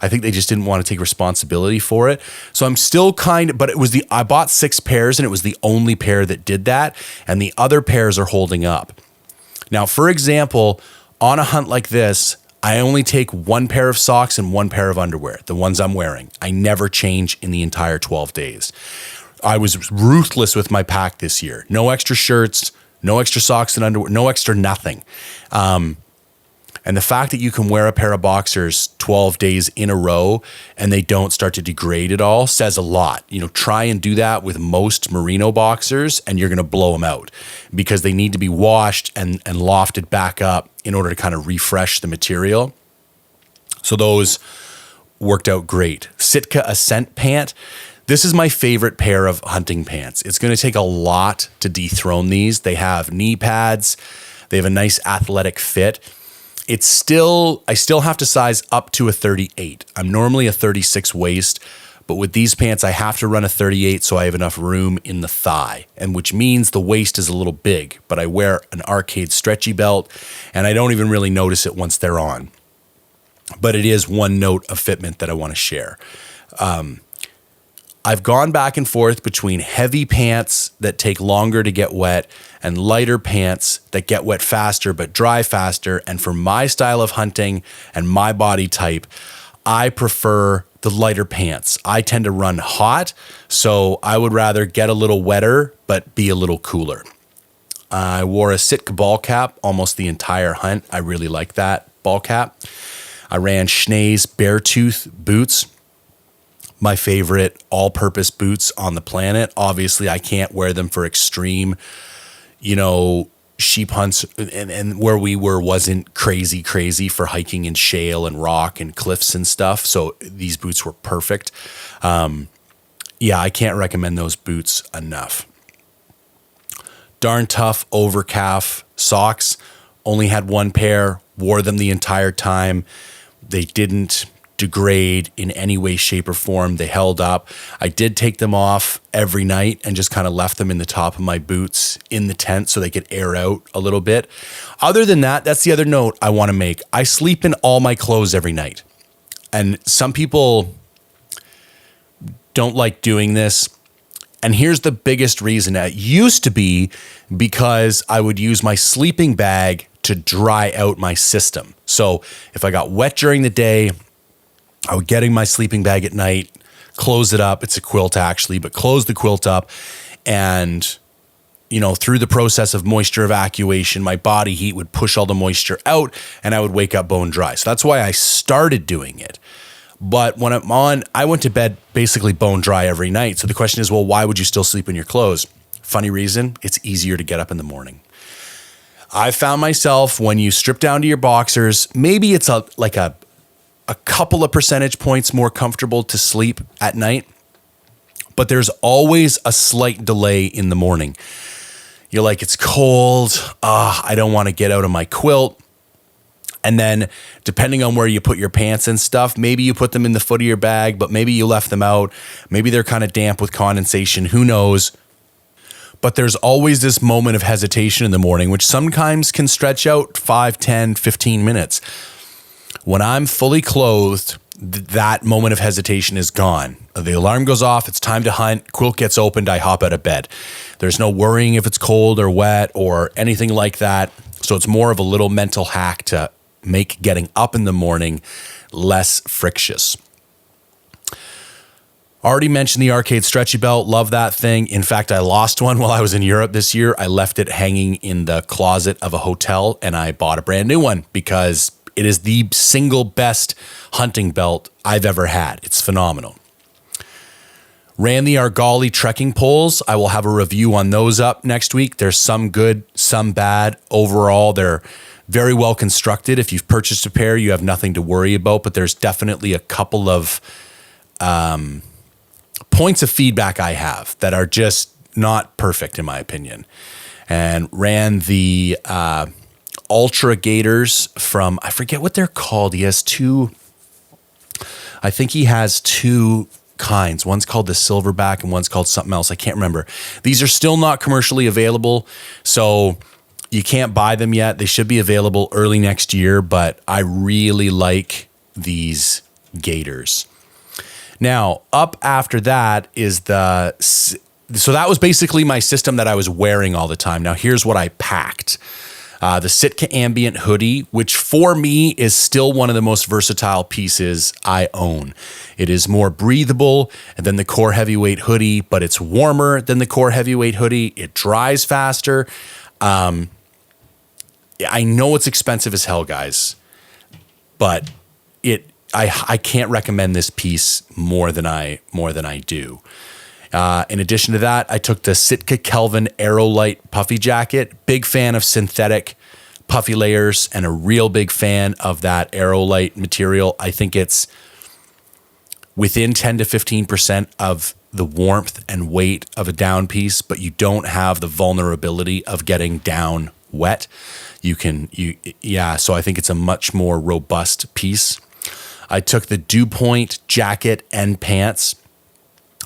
I think they just didn't want to take responsibility for it. So I'm still but I bought 6 pairs and it was the only pair that did that. And the other pairs are holding up. Now, for example, on a hunt like this, I only take 1 pair of socks and 1 pair of underwear, the ones I'm wearing. I never change in the entire 12 days. I was ruthless with my pack this year. No extra shirts, no extra socks and underwear, no extra nothing. And the fact that you can wear a pair of boxers 12 days in a row and they don't start to degrade at all says a lot. Try and do that with most merino boxers and you're going to blow them out because they need to be washed and lofted back up in order to kind of refresh the material. So those worked out great. Sitka Ascent pant. This is my favorite pair of hunting pants. It's going to take a lot to dethrone these. They have knee pads. They have a nice athletic fit. I still have to size up to a 38. I'm normally a 36 waist, but with these pants, I have to run a 38 so I have enough room in the thigh, and which means the waist is a little big, but I wear an Arcade stretchy belt, and I don't even really notice it once they're on. But it is one note of fitment that I want to share. I've gone back and forth between heavy pants that take longer to get wet and lighter pants that get wet faster but dry faster. And for my style of hunting and my body type, I prefer the lighter pants. I tend to run hot, so I would rather get a little wetter but be a little cooler. I wore a Sitka ball cap almost the entire hunt. I really like that ball cap. I ran Schnee's Beartooth boots, my favorite all-purpose boots on the planet. Obviously, I can't wear them for extreme, sheep hunts, and where we were wasn't crazy for hiking in shale and rock and cliffs and stuff. So these boots were perfect. I can't recommend those boots enough. Darn tough over calf socks. Only had one pair, wore them the entire time. They didn't degrade in any way, shape, or form. They held up. I did take them off every night and just kind of left them in the top of my boots in the tent so they could air out a little bit. Other than that, that's the other note I want to make. I sleep in all my clothes every night. And some people don't like doing this. And here's the biggest reason. It used to be because I would use my sleeping bag to dry out my system. So if I got wet during the day, I would get in my sleeping bag at night, close it up. It's a quilt actually, but close the quilt up. And, through the process of moisture evacuation, my body heat would push all the moisture out and I would wake up bone dry. So that's why I started doing it. But when I went to bed basically bone dry every night. So the question is, well, why would you still sleep in your clothes? Funny reason, it's easier to get up in the morning. I found myself, when you strip down to your boxers, maybe it's a couple of percentage points more comfortable to sleep at night, but there's always a slight delay in the morning. You're like, it's cold. I don't want to get out of my quilt. And then depending on where you put your pants and stuff, maybe you put them in the foot of your bag, but maybe you left them out. Maybe they're kind of damp with condensation. Who knows? But there's always this moment of hesitation in the morning, which sometimes can stretch out 5, 10, 15 minutes. When I'm fully clothed, that moment of hesitation is gone. The alarm goes off. It's time to hunt. Quilt gets opened. I hop out of bed. There's no worrying if it's cold or wet or anything like that. So it's more of a little mental hack to make getting up in the morning less frictious. Already mentioned the Arcade stretchy belt. Love that thing. In fact, I lost one while I was in Europe this year. I left it hanging in the closet of a hotel and I bought a brand new one because it is the single best hunting belt I've ever had. It's phenomenal. Ran the Argali trekking poles. I will have a review on those up next week. There's some good, some bad. Overall, they're very well constructed. If you've purchased a pair, you have nothing to worry about, but there's definitely a couple of points of feedback I have that are just not perfect in my opinion. And ran the Ultra Gators from, I forget what they're called. He has two kinds. One's called the Silverback and one's called something else. I can't remember. These are still not commercially available, so you can't buy them yet. They should be available early next year, but I really like these Gators. Now, up after that is so that was basically my system that I was wearing all the time. Now, here's what I packed. The Sitka Ambient hoodie, which for me is still one of the most versatile pieces I own. It is more breathable than the Core Heavyweight hoodie, but it's warmer than the Core Heavyweight hoodie. It dries faster. I know it's expensive as hell, guys, but I can't recommend this piece more than I do. In addition to that, I took the Sitka Kelvin Aerolite puffy jacket. Big fan of synthetic puffy layers and a real big fan of that Aerolite material. I think it's within 10 to 15% of the warmth and weight of a down piece, but you don't have the vulnerability of getting down wet. So I think it's a much more robust piece. I took the Dew Point jacket and pants.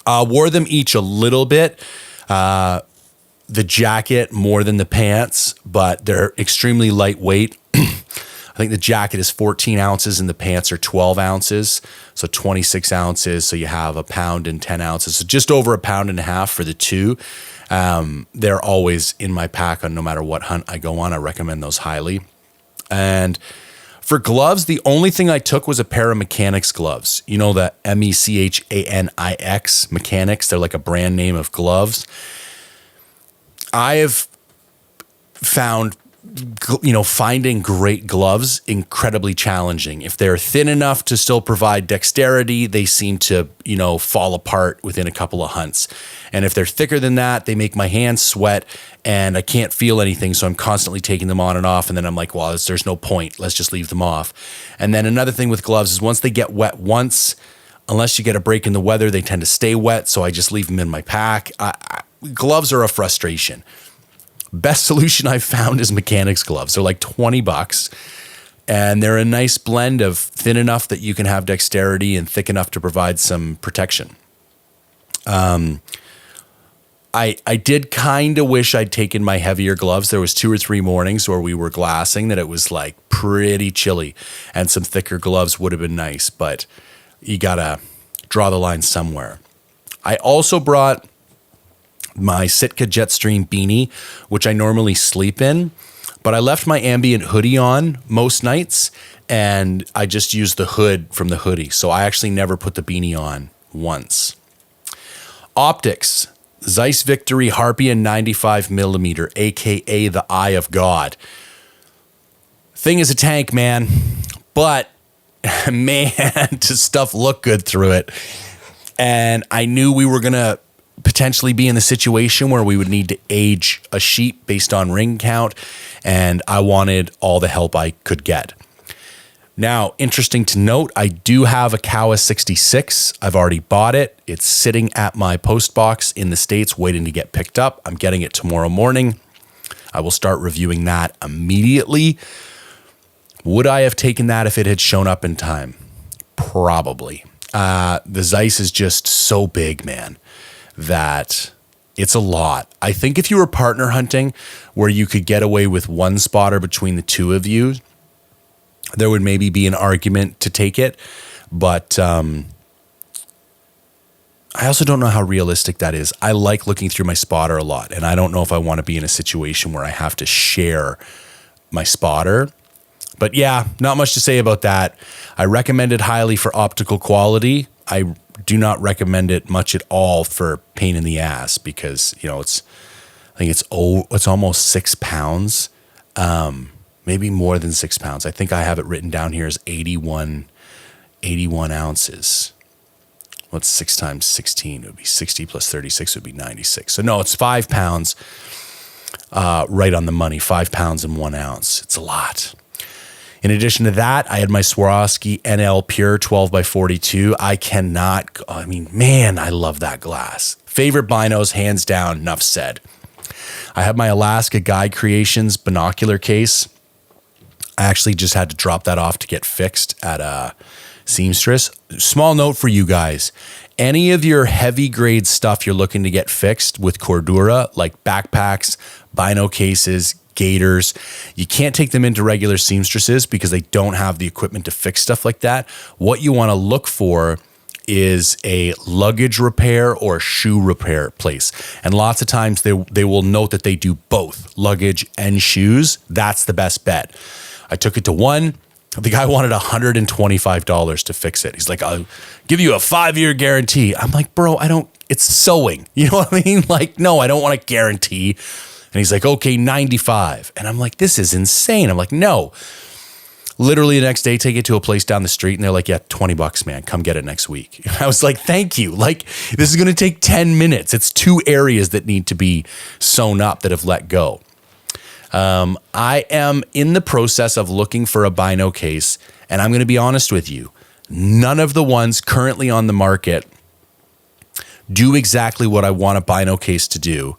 Wore them each a little bit. The jacket more than the pants, but they're extremely lightweight. I think the jacket is 14 ounces and the pants are 12 ounces. So 26 ounces. So you have a pound and 10 ounces. So just over a pound and a half for the two. They're always in my pack on no matter what hunt I go on. I recommend those highly. And for gloves, the only thing I took was a pair of Mechanics gloves. You know, the MECHANIX Mechanics. They're like a brand name of gloves. I have found, finding great gloves incredibly challenging. If they're thin enough to still provide dexterity, they seem to, fall apart within a couple of hunts. And if they're thicker than that, they make my hands sweat and I can't feel anything. So I'm constantly taking them on and off. And then I'm like, well, there's no point. Let's just leave them off. And then another thing with gloves is once they get wet once, unless you get a break in the weather, they tend to stay wet. So I just leave them in my pack. Gloves are a frustration. Best solution I've found is Mechanics gloves. They're like $20 and they're a nice blend of thin enough that you can have dexterity and thick enough to provide some protection. I did kind of wish I'd taken my heavier gloves. There was 2 or 3 mornings where we were glassing that it was like pretty chilly and some thicker gloves would have been nice, but you gotta draw the line somewhere. I also brought my Sitka Jetstream beanie, which I normally sleep in, but I left my ambient hoodie on most nights and I just used the hood from the hoodie. So I actually never put the beanie on once. Optics, Zeiss Victory Harpian 95 millimeter, AKA the Eye of God. Thing is a tank, man, but man, does stuff look good through it. And I knew we were going to potentially be in the situation where we would need to age a sheep based on ring count, and I wanted all the help I could get. Now, interesting to note, I do have a Kawa 66. I've already bought it. It's sitting at my post box in the States waiting to get picked up. I'm getting it tomorrow morning. I will start reviewing that immediately. Would I have taken that if it had shown up in time? Probably. The Zeiss is just so big, man, that it's a lot. I think if you were partner hunting where you could get away with one spotter between the two of you, there would maybe be an argument to take it. But I also don't know how realistic that is. I like looking through my spotter a lot, and I don't know if I want to be in a situation where I have to share my spotter. But yeah, not much to say about that. I recommend it highly for optical quality. I do not recommend it much at all for pain in the ass because, it's almost 6 pounds, maybe more than 6 pounds. I think I have it written down here as 81 ounces. What's 6 times 16? It would be 60 plus 36 would be 96. So no, it's 5 pounds, right on the money, 5 pounds and 1 ounce. It's a lot. In addition to that, I had my Swarovski NL Pure 12x42. I love that glass. Favorite binos, hands down, enough said. I have my Alaska Guide Creations binocular case. I actually just had to drop that off to get fixed at a seamstress. Small note for you guys. Any of your heavy grade stuff you're looking to get fixed with Cordura, like backpacks, bino cases, gaiters, you can't take them into regular seamstresses because they don't have the equipment to fix stuff like that. What you want to look for is a luggage repair or shoe repair place. And lots of times they will note that they do both luggage and shoes. That's the best bet. I took it to one. The guy wanted $125 to fix it. He's like, I'll give you a 5-year guarantee. I'm like, bro, it's sewing. You know what I mean? Like, no, I don't want a guarantee. And he's like, okay, 95. And I'm like, this is insane. I'm like, no. Literally the next day, take it to a place down the street and they're like, yeah, $20, man, come get it next week. And I was like, thank you. Like, this is going to take 10 minutes. It's 2 areas that need to be sewn up that have let go. I am in the process of looking for a bino case, and I'm going to be honest with you. None of the ones currently on the market do exactly what I want a bino case to do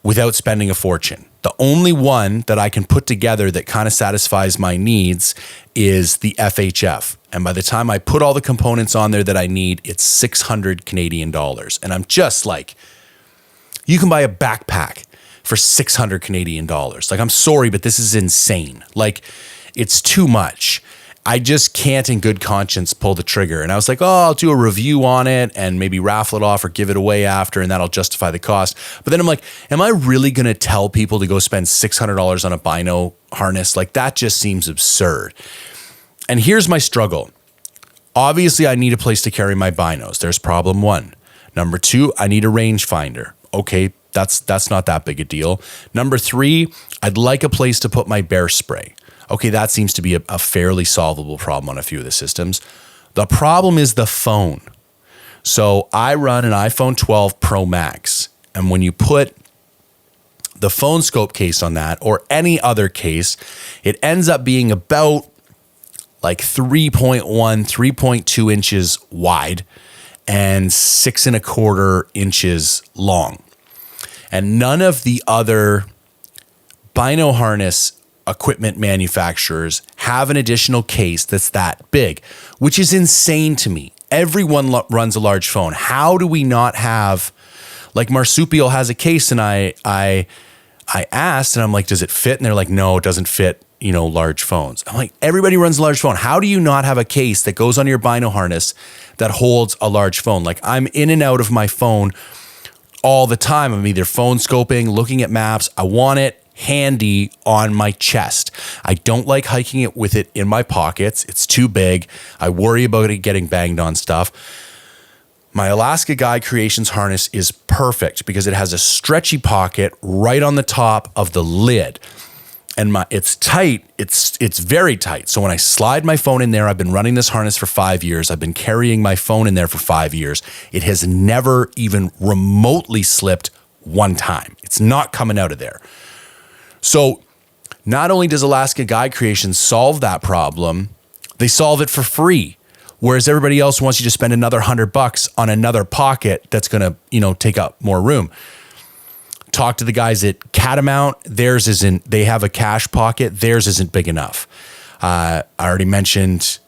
without spending a fortune. The only one that I can put together that kind of satisfies my needs is the FHF. And by the time I put all the components on there that I need, it's 600 Canadian dollars. And I'm just like, you can buy a backpack for 600 Canadian dollars. Like, I'm sorry, but this is insane. Like, it's too much. I just can't in good conscience pull the trigger. And I was like, oh, I'll do a review on it and maybe raffle it off or give it away after, and that'll justify the cost. But then I'm like, am I really going to tell people to go spend $600 on a bino harness? Like, that just seems absurd. And here's my struggle. Obviously, I need a place to carry my binos. There's problem one. Number two, I need a rangefinder. Okay, that's not that big a deal. Number three, I'd like a place to put my bear spray. Okay, that seems to be a fairly solvable problem on a few of the systems. The problem is the phone. So I run an iPhone 12 Pro Max, and when you put the phone scope case on that or any other case, it ends up being about like 3.1, 3.2 inches wide and 6.25 inches long. And none of the other bino harness equipment manufacturers have an additional case that's that big, which is insane to me. Everyone runs a large phone. How do we not have, like, Marsupial has a case, and I asked, and I'm like, does it fit? And they're like, no, it doesn't fit, large phones. I'm like, everybody runs a large phone. How do you not have a case that goes on your bino harness that holds a large phone? Like, I'm in and out of my phone all the time. I'm either phone scoping, looking at maps. I want it handy on my chest. I don't like hiking it with it in my pockets. It's too big. I worry about it getting banged on stuff. My Alaska Guy Creations harness is perfect because it has a stretchy pocket right on the top of the lid. And it's tight. It's very tight. So when I slide my phone in there, I've been running this harness for 5 years. I've been carrying my phone in there for 5 years. It has never even remotely slipped one time. It's not coming out of there. So not only does Alaska Guy Creations solve that problem, they solve it for free. Whereas everybody else wants you to spend another $100 on another pocket that's going to, take up more room. Talk to the guys at Catamount. Theirs isn't, they have a cash pocket. Theirs isn't big enough. I already mentioned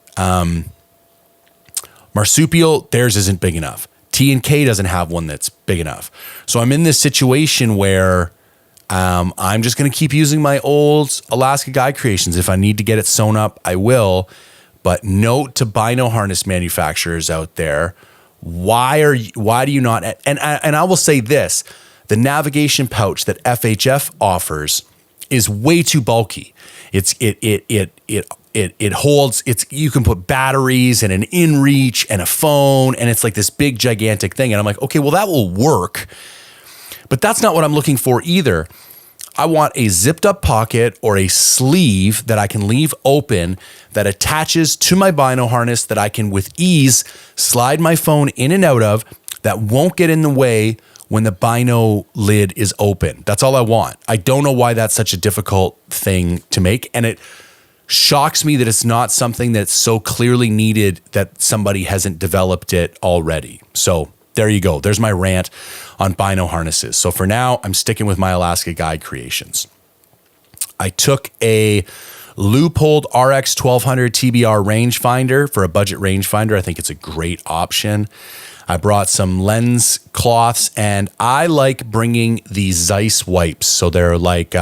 Marsupial. Theirs isn't big enough. T&K doesn't have one that's big enough. So I'm in this situation where I'm just going to keep using my old Alaska Guy Creations. If I need to get it sewn up, I will. But note to bino harness manufacturers out there, why do you not? And I will say this: the navigation pouch that FHF offers is way too bulky. It holds. You can put batteries and an inReach and a phone, and it's like this big gigantic thing. And I'm like, okay, well, that will work. But that's not what I'm looking for either. I want a zipped up pocket or a sleeve that I can leave open that attaches to my bino harness that I can with ease slide my phone in and out of, that won't get in the way when the bino lid is open. That's all I want. I don't know why that's such a difficult thing to make. And it shocks me that it's not something that's so clearly needed that somebody hasn't developed it already. So there you go. There's my rant on bino harnesses. So for now, I'm sticking with my Alaska Guy Creations. I took a Leupold RX 1200 TBR rangefinder for a budget rangefinder. I think it's a great option. I brought some lens cloths, and I like bringing the Zeiss wipes. So they're like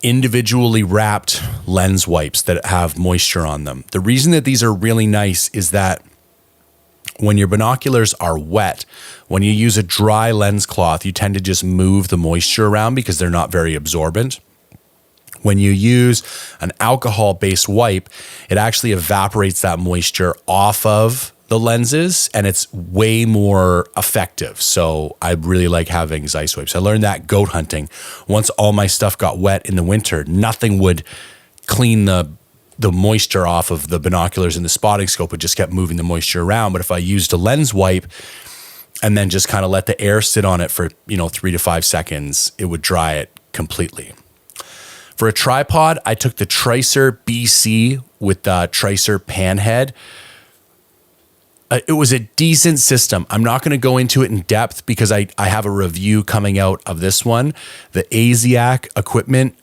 individually wrapped lens wipes that have moisture on them. The reason that these are really nice is that when your binoculars are wet, when you use a dry lens cloth, you tend to just move the moisture around because they're not very absorbent. When you use an alcohol-based wipe, it actually evaporates that moisture off of the lenses, and it's way more effective. So I really like having Zeiss wipes. I learned that goat hunting. Once all my stuff got wet in the winter, nothing would clean the moisture off of the binoculars and the spotting scope. It just kept moving the moisture around. But if I used a lens wipe and then just kind of let the air sit on it for 3 to 5 seconds, it would dry it completely. For a tripod, I took the Tracer BC with the Tracer Panhead. It was a decent system. I'm not going to go into it in depth because I have a review coming out of this one. The Asiac equipment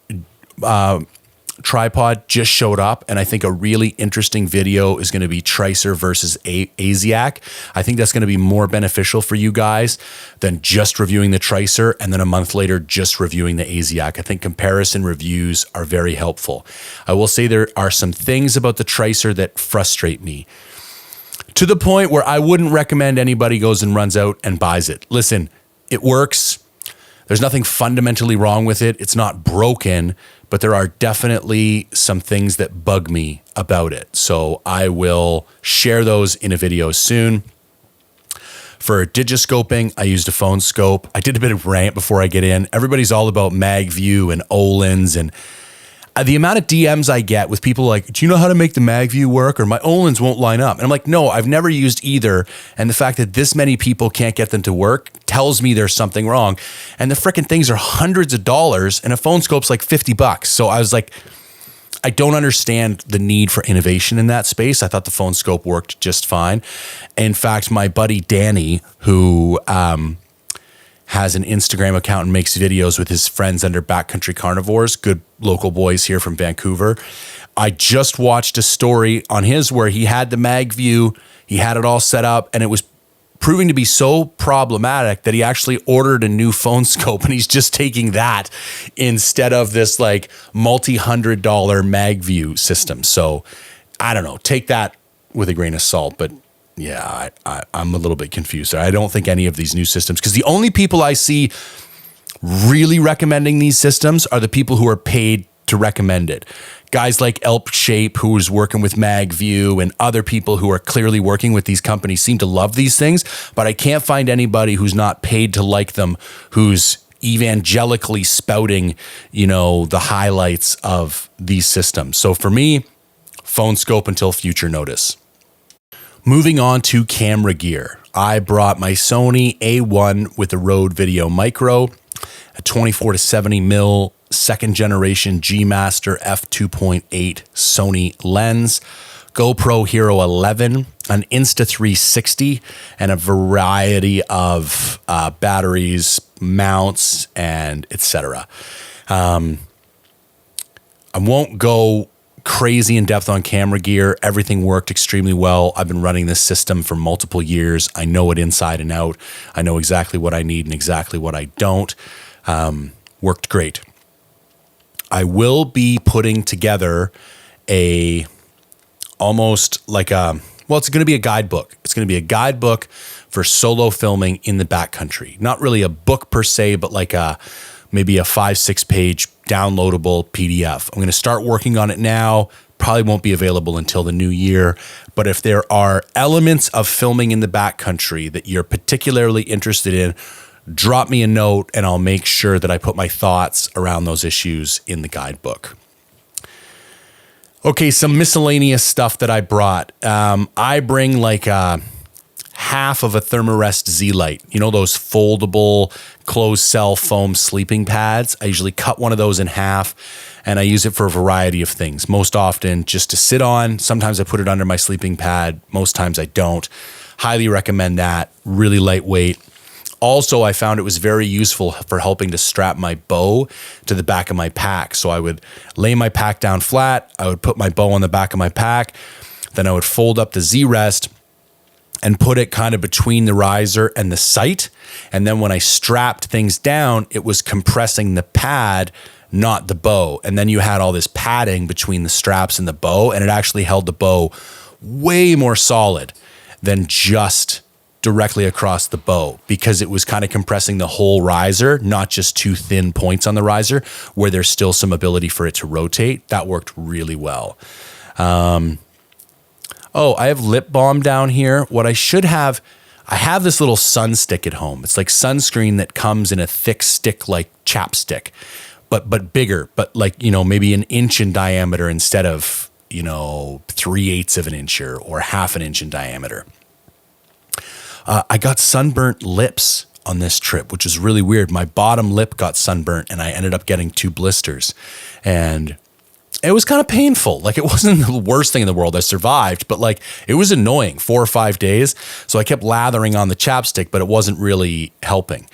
tripod just showed up, and I think a really interesting video is going to be Tracer versus Asiac. I think that's going to be more beneficial for you guys than just reviewing the Tracer and then a month later just reviewing the Asiac. I think comparison reviews are very helpful. I will say there are some things about the Tracer that frustrate me, to the point where I wouldn't recommend anybody goes and runs out and buys it. Listen, it works. There's nothing fundamentally wrong with it. It's not broken, but there are definitely some things that bug me about it. So I will share those in a video soon. For digiscoping, I used a phone scope. I did a bit of rant before I get in. Everybody's all about MagView and Ohlins, and the amount of DMs I get with people like, do you know how to make the MagView work? Or my Ohlins won't line up. And I'm like, no, I've never used either. And the fact that this many people can't get them to work tells me there's something wrong. And the freaking things are hundreds of dollars and a phone scope's like $50. So I was like, I don't understand the need for innovation in that space. I thought the phone scope worked just fine. In fact, my buddy Danny, who has an Instagram account and makes videos with his friends under Backcountry Carnivores, good local boys here from Vancouver. I just watched a story on his where he had the MagView, he had it all set up, and it was proving to be so problematic that he actually ordered a new phone scope, and he's just taking that instead of this like multi-$100 MagView system. So I don't know, take that with a grain of salt, but yeah, I'm a little bit confused. I don't think any of these new systems, because the only people I see really recommending these systems are the people who are paid to recommend it. Guys like Elp Shape, who is working with MagView, and other people who are clearly working with these companies seem to love these things, but I can't find anybody who's not paid to like them, who's evangelically spouting, the highlights of these systems. So for me, phone scope until future notice. Moving on to camera gear. I brought my Sony A1 with a Rode Video Micro, a 24 to 70 mil second generation G Master f2.8 Sony lens, GoPro Hero 11, an Insta360, and a variety of batteries, mounts, and etc. I won't go crazy in depth on camera gear. Everything worked extremely well. I've been running this system for multiple years. I know it inside and out. I know exactly what I need and exactly what I don't. Worked great. I will be putting together it's going to be a guidebook. It's going to be a guidebook for solo filming in the backcountry. Not really a book per se, but maybe a 5-6 page downloadable PDF. I'm going to start working on it now. Probably won't be available until the new year. But if there are elements of filming in the backcountry that you're particularly interested in, drop me a note and I'll make sure that I put my thoughts around those issues in the guidebook. Okay, some miscellaneous stuff that I brought. I bring half of a Thermarest Z-Lite. Those foldable closed cell foam sleeping pads. I usually cut one of those in half and I use it for a variety of things. Most often just to sit on. Sometimes I put it under my sleeping pad. Most times I don't. Highly recommend that. Really lightweight. Also, I found it was very useful for helping to strap my bow to the back of my pack. So I would lay my pack down flat. I would put my bow on the back of my pack. Then I would fold up the Z-Rest and put it kind of between the riser and the sight. And then when I strapped things down, it was compressing the pad, not the bow. And then you had all this padding between the straps and the bow, and it actually held the bow way more solid than just directly across the bow, because it was kind of compressing the whole riser, not just two thin points on the riser where there's still some ability for it to rotate. That worked really well. I have lip balm down here. What I should have, I have this little sun stick at home. It's like sunscreen that comes in a thick stick like chapstick, but bigger, but maybe an inch in diameter instead of 3/8 of an inch or half an inch in diameter. I got sunburnt lips on this trip, which is really weird. My bottom lip got sunburnt and I ended up getting 2 blisters. And it was kind of painful. Like, it wasn't the worst thing in the world. I survived, but like, it was annoying 4 or 5 days. So I kept lathering on the chapstick, but it wasn't really helping.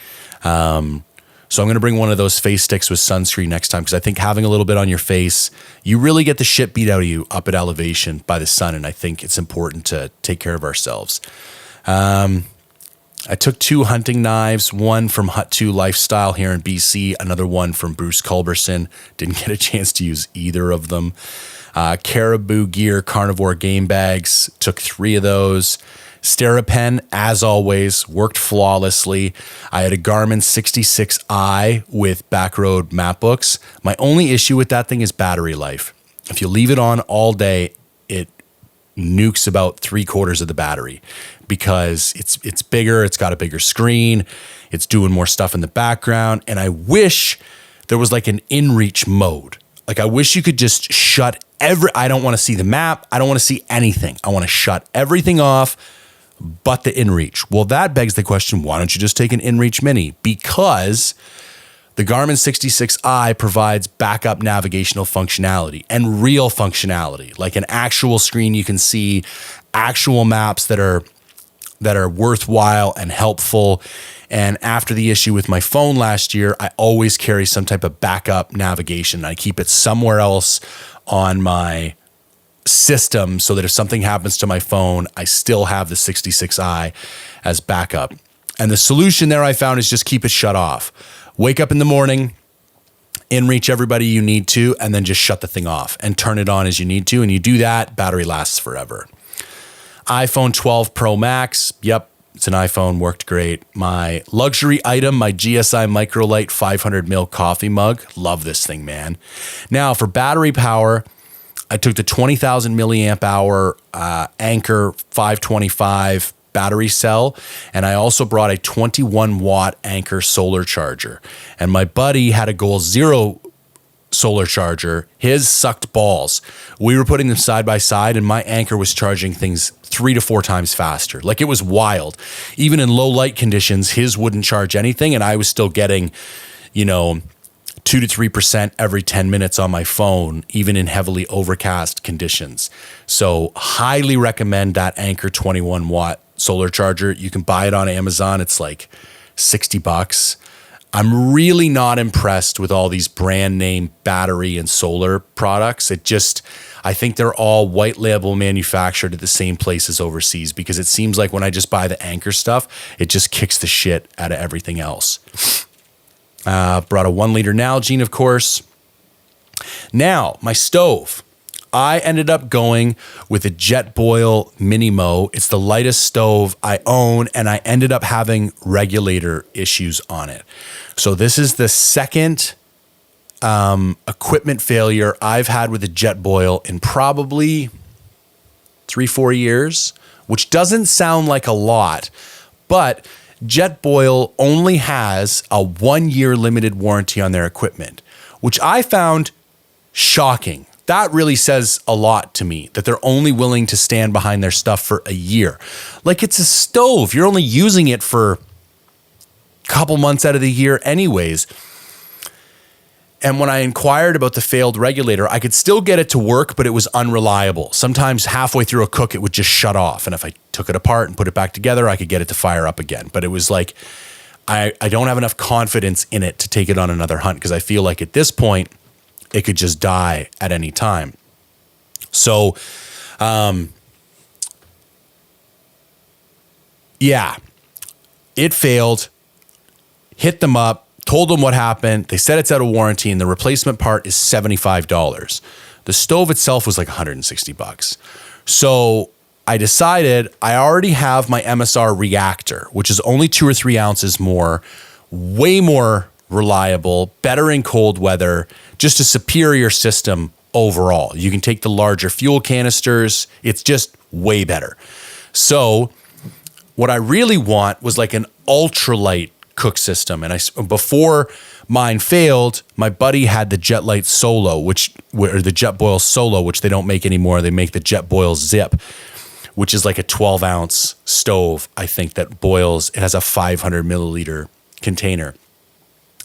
So I'm going to bring one of those face sticks with sunscreen next time, because I think having a little bit on your face, you really get the shit beat out of you up at elevation by the sun. And I think it's important to take care of ourselves. I took 2 hunting knives, one from Hut 2 Lifestyle here in BC, another one from Bruce Culberson. Didn't get a chance to use either of them. Caribou Gear carnivore game bags, took 3 of those. Sterapen, as always, worked flawlessly. I had a Garmin 66i with Backroad map books. My only issue with that thing is battery life. If you leave it on all day, it nukes about 3/4 of the battery, because it's bigger, it's got a bigger screen, it's doing more stuff in the background, and I wish there was like an inReach mode. Like, I wish you could just shut I don't want to see the map, I don't want to see anything. I want to shut everything off but the inReach. Well, that begs the question, why don't you just take an inReach Mini? Because the Garmin 66i provides backup navigational functionality and real functionality, like an actual screen you can see, actual maps that are worthwhile and helpful. And after the issue with my phone last year, I always carry some type of backup navigation. I keep it somewhere else on my system so that if something happens to my phone, I still have the 66i as backup. And the solution there I found is just keep it shut off. Wake up in the morning, inReach everybody you need to, and then just shut the thing off and turn it on as you need to. And you do that, battery lasts forever. iPhone 12 Pro Max. Yep, it's an iPhone, worked great. My luxury item, my GSI Microlight 500ml coffee mug. Love this thing, man. Now, for battery power, I took the 20,000 milliamp hour Anker 525 battery cell, and I also brought a 21 watt Anker solar charger. And my buddy had a Goal Zero solar charger. His sucked balls. We were putting them side by side, and my Anker was charging things 3 to 4 times faster. Like, it was wild. Even in low light conditions, his wouldn't charge anything, and I was still getting, 2 to 3% every 10 minutes on my phone, even in heavily overcast conditions. So highly recommend that Anker 21 watt solar charger. You can buy it on Amazon. It's like $60. I'm really not impressed with all these brand name battery and solar products. I think they're all white label manufactured at the same places overseas, because it seems like when I just buy the Anker stuff, it just kicks the shit out of everything else. Brought a 1 liter Nalgene, of course. Now, my stove. I ended up going with a Jetboil Minimo. It's the lightest stove I own, and I ended up having regulator issues on it. So this is the second equipment failure I've had with a Jetboil in probably 3-4 years, which doesn't sound like a lot, but Jetboil only has a 1-year limited warranty on their equipment, which I found shocking. That really says a lot to me, that they're only willing to stand behind their stuff for a year. Like, it's a stove. You're only using it for a couple months out of the year anyways. And when I inquired about the failed regulator, I could still get it to work, but it was unreliable. Sometimes halfway through a cook, it would just shut off. And if I took it apart and put it back together, I could get it to fire up again. But it was like, I don't have enough confidence in it to take it on another hunt, because I feel like at this point, it could just die at any time. So, yeah, it failed, hit them up, told them what happened. They said it's out of warranty, and the replacement part is $75. The stove itself was like $160. So I decided I already have my MSR reactor, which is only 2 or 3 ounces more, way more reliable, better in cold weather, just a superior system overall. You can take the larger fuel canisters. It's just way better. So what I really want was like an ultralight cook system. And before mine failed, my buddy had the Jetlight Solo, or the Jetboil Solo, which they don't make anymore. They make the Jetboil Zip, which is like a 12-ounce stove, I think, that boils. It has a 500 milliliter container.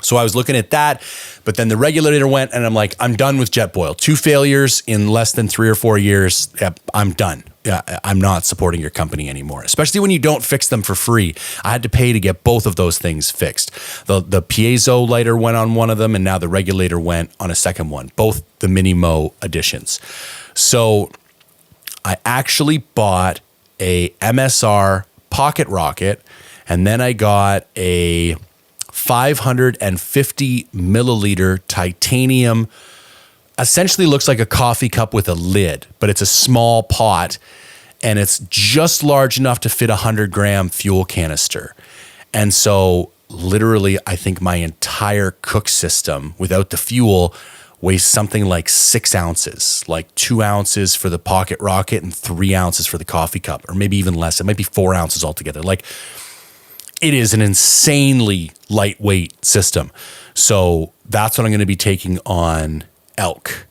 So I was looking at that, but then the regulator went, and I'm like, I'm done with Jetboil. 2 failures in less than 3 or 4 years. Yep, I'm done. Yeah, I'm not supporting your company anymore, especially when you don't fix them for free. I had to pay to get both of those things fixed. The piezo lighter went on one of them, and now the regulator went on a second one, both the Mini Mo editions. So I actually bought a MSR pocket rocket, and then I got a 550 milliliter titanium, essentially looks like a coffee cup with a lid, but it's a small pot, and it's just large enough to fit a 100-gram fuel canister. And so literally, I think my entire cook system without the fuel weighs something like 6 ounces, like 2 ounces for the pocket rocket and 3 ounces for the coffee cup, or maybe even less. It might be 4 ounces altogether. Like, it is an insanely lightweight system. So that's what I'm going to be taking on elk.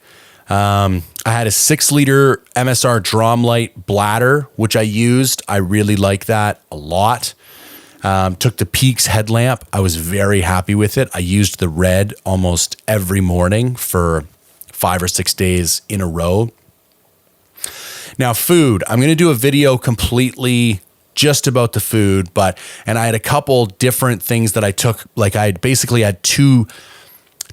I had a 6-liter MSR Drumlight bladder, which I used. I really like that a lot. Took the Peaks headlamp. I was very happy with it. I used the red almost every morning for 5 or 6 days in a row. Now, food. I'm going to do a video completely just about the food, and I had a couple different things that I took. Like, I basically had two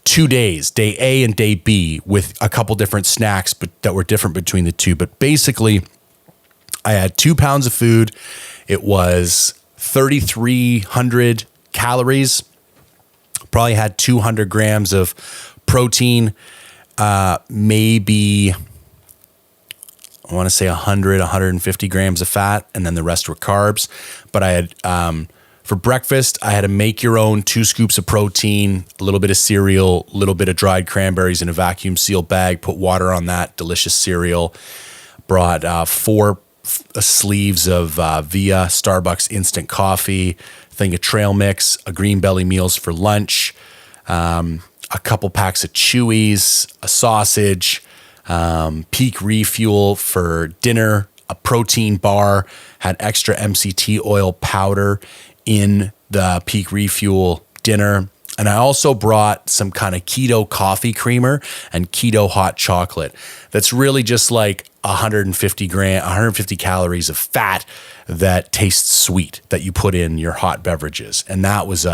days, day A and day B, with a couple different snacks, but that were different between the two. But basically, I had 2 pounds of food. It was 3,300 calories. Probably had 200 grams of protein, maybe, I want to say 150 grams of fat, and then the rest were carbs. But I had, for breakfast, I had to make your own 2 scoops of protein, a little bit of cereal, a little bit of dried cranberries in a vacuum sealed bag, put water on that, delicious cereal. Brought 4 sleeves of Via Starbucks instant coffee, thing of trail mix, a Green Belly meals for lunch, a couple packs of Chewies, a sausage, Peak Refuel for dinner, a protein bar, had extra MCT oil powder in the Peak Refuel dinner. And I also brought some kind of keto coffee creamer and keto hot chocolate. That's really just like 150 calories of fat that tastes sweet that you put in your hot beverages. And that was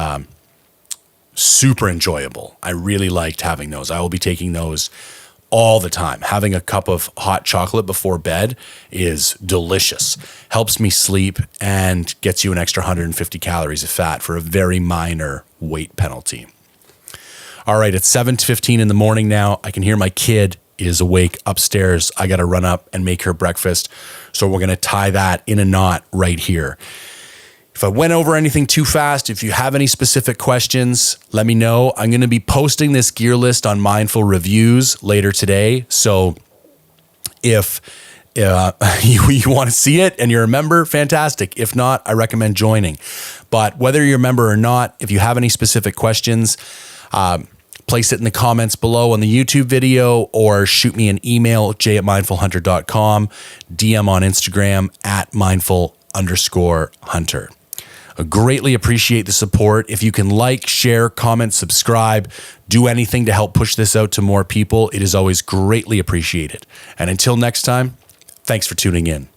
super enjoyable. I really liked having those. I will be taking those all the time. Having a cup of hot chocolate before bed is delicious. Helps me sleep and gets you an extra 150 calories of fat for a very minor weight penalty. All right, it's 7:15 in the morning now. I can hear my kid is awake upstairs. I got to run up and make her breakfast. So we're going to tie that in a knot right here. If I went over anything too fast, if you have any specific questions, let me know. I'm going to be posting this gear list on Mindful Reviews later today. So if you want to see it and you're a member, fantastic. If not, I recommend joining. But whether you're a member or not, if you have any specific questions, place it in the comments below on the YouTube video, or shoot me an email, j@mindfulhunter.com, DM on Instagram @mindful_hunter. I greatly appreciate the support. If you can like, share, comment, subscribe, do anything to help push this out to more people, it is always greatly appreciated. And until next time, thanks for tuning in.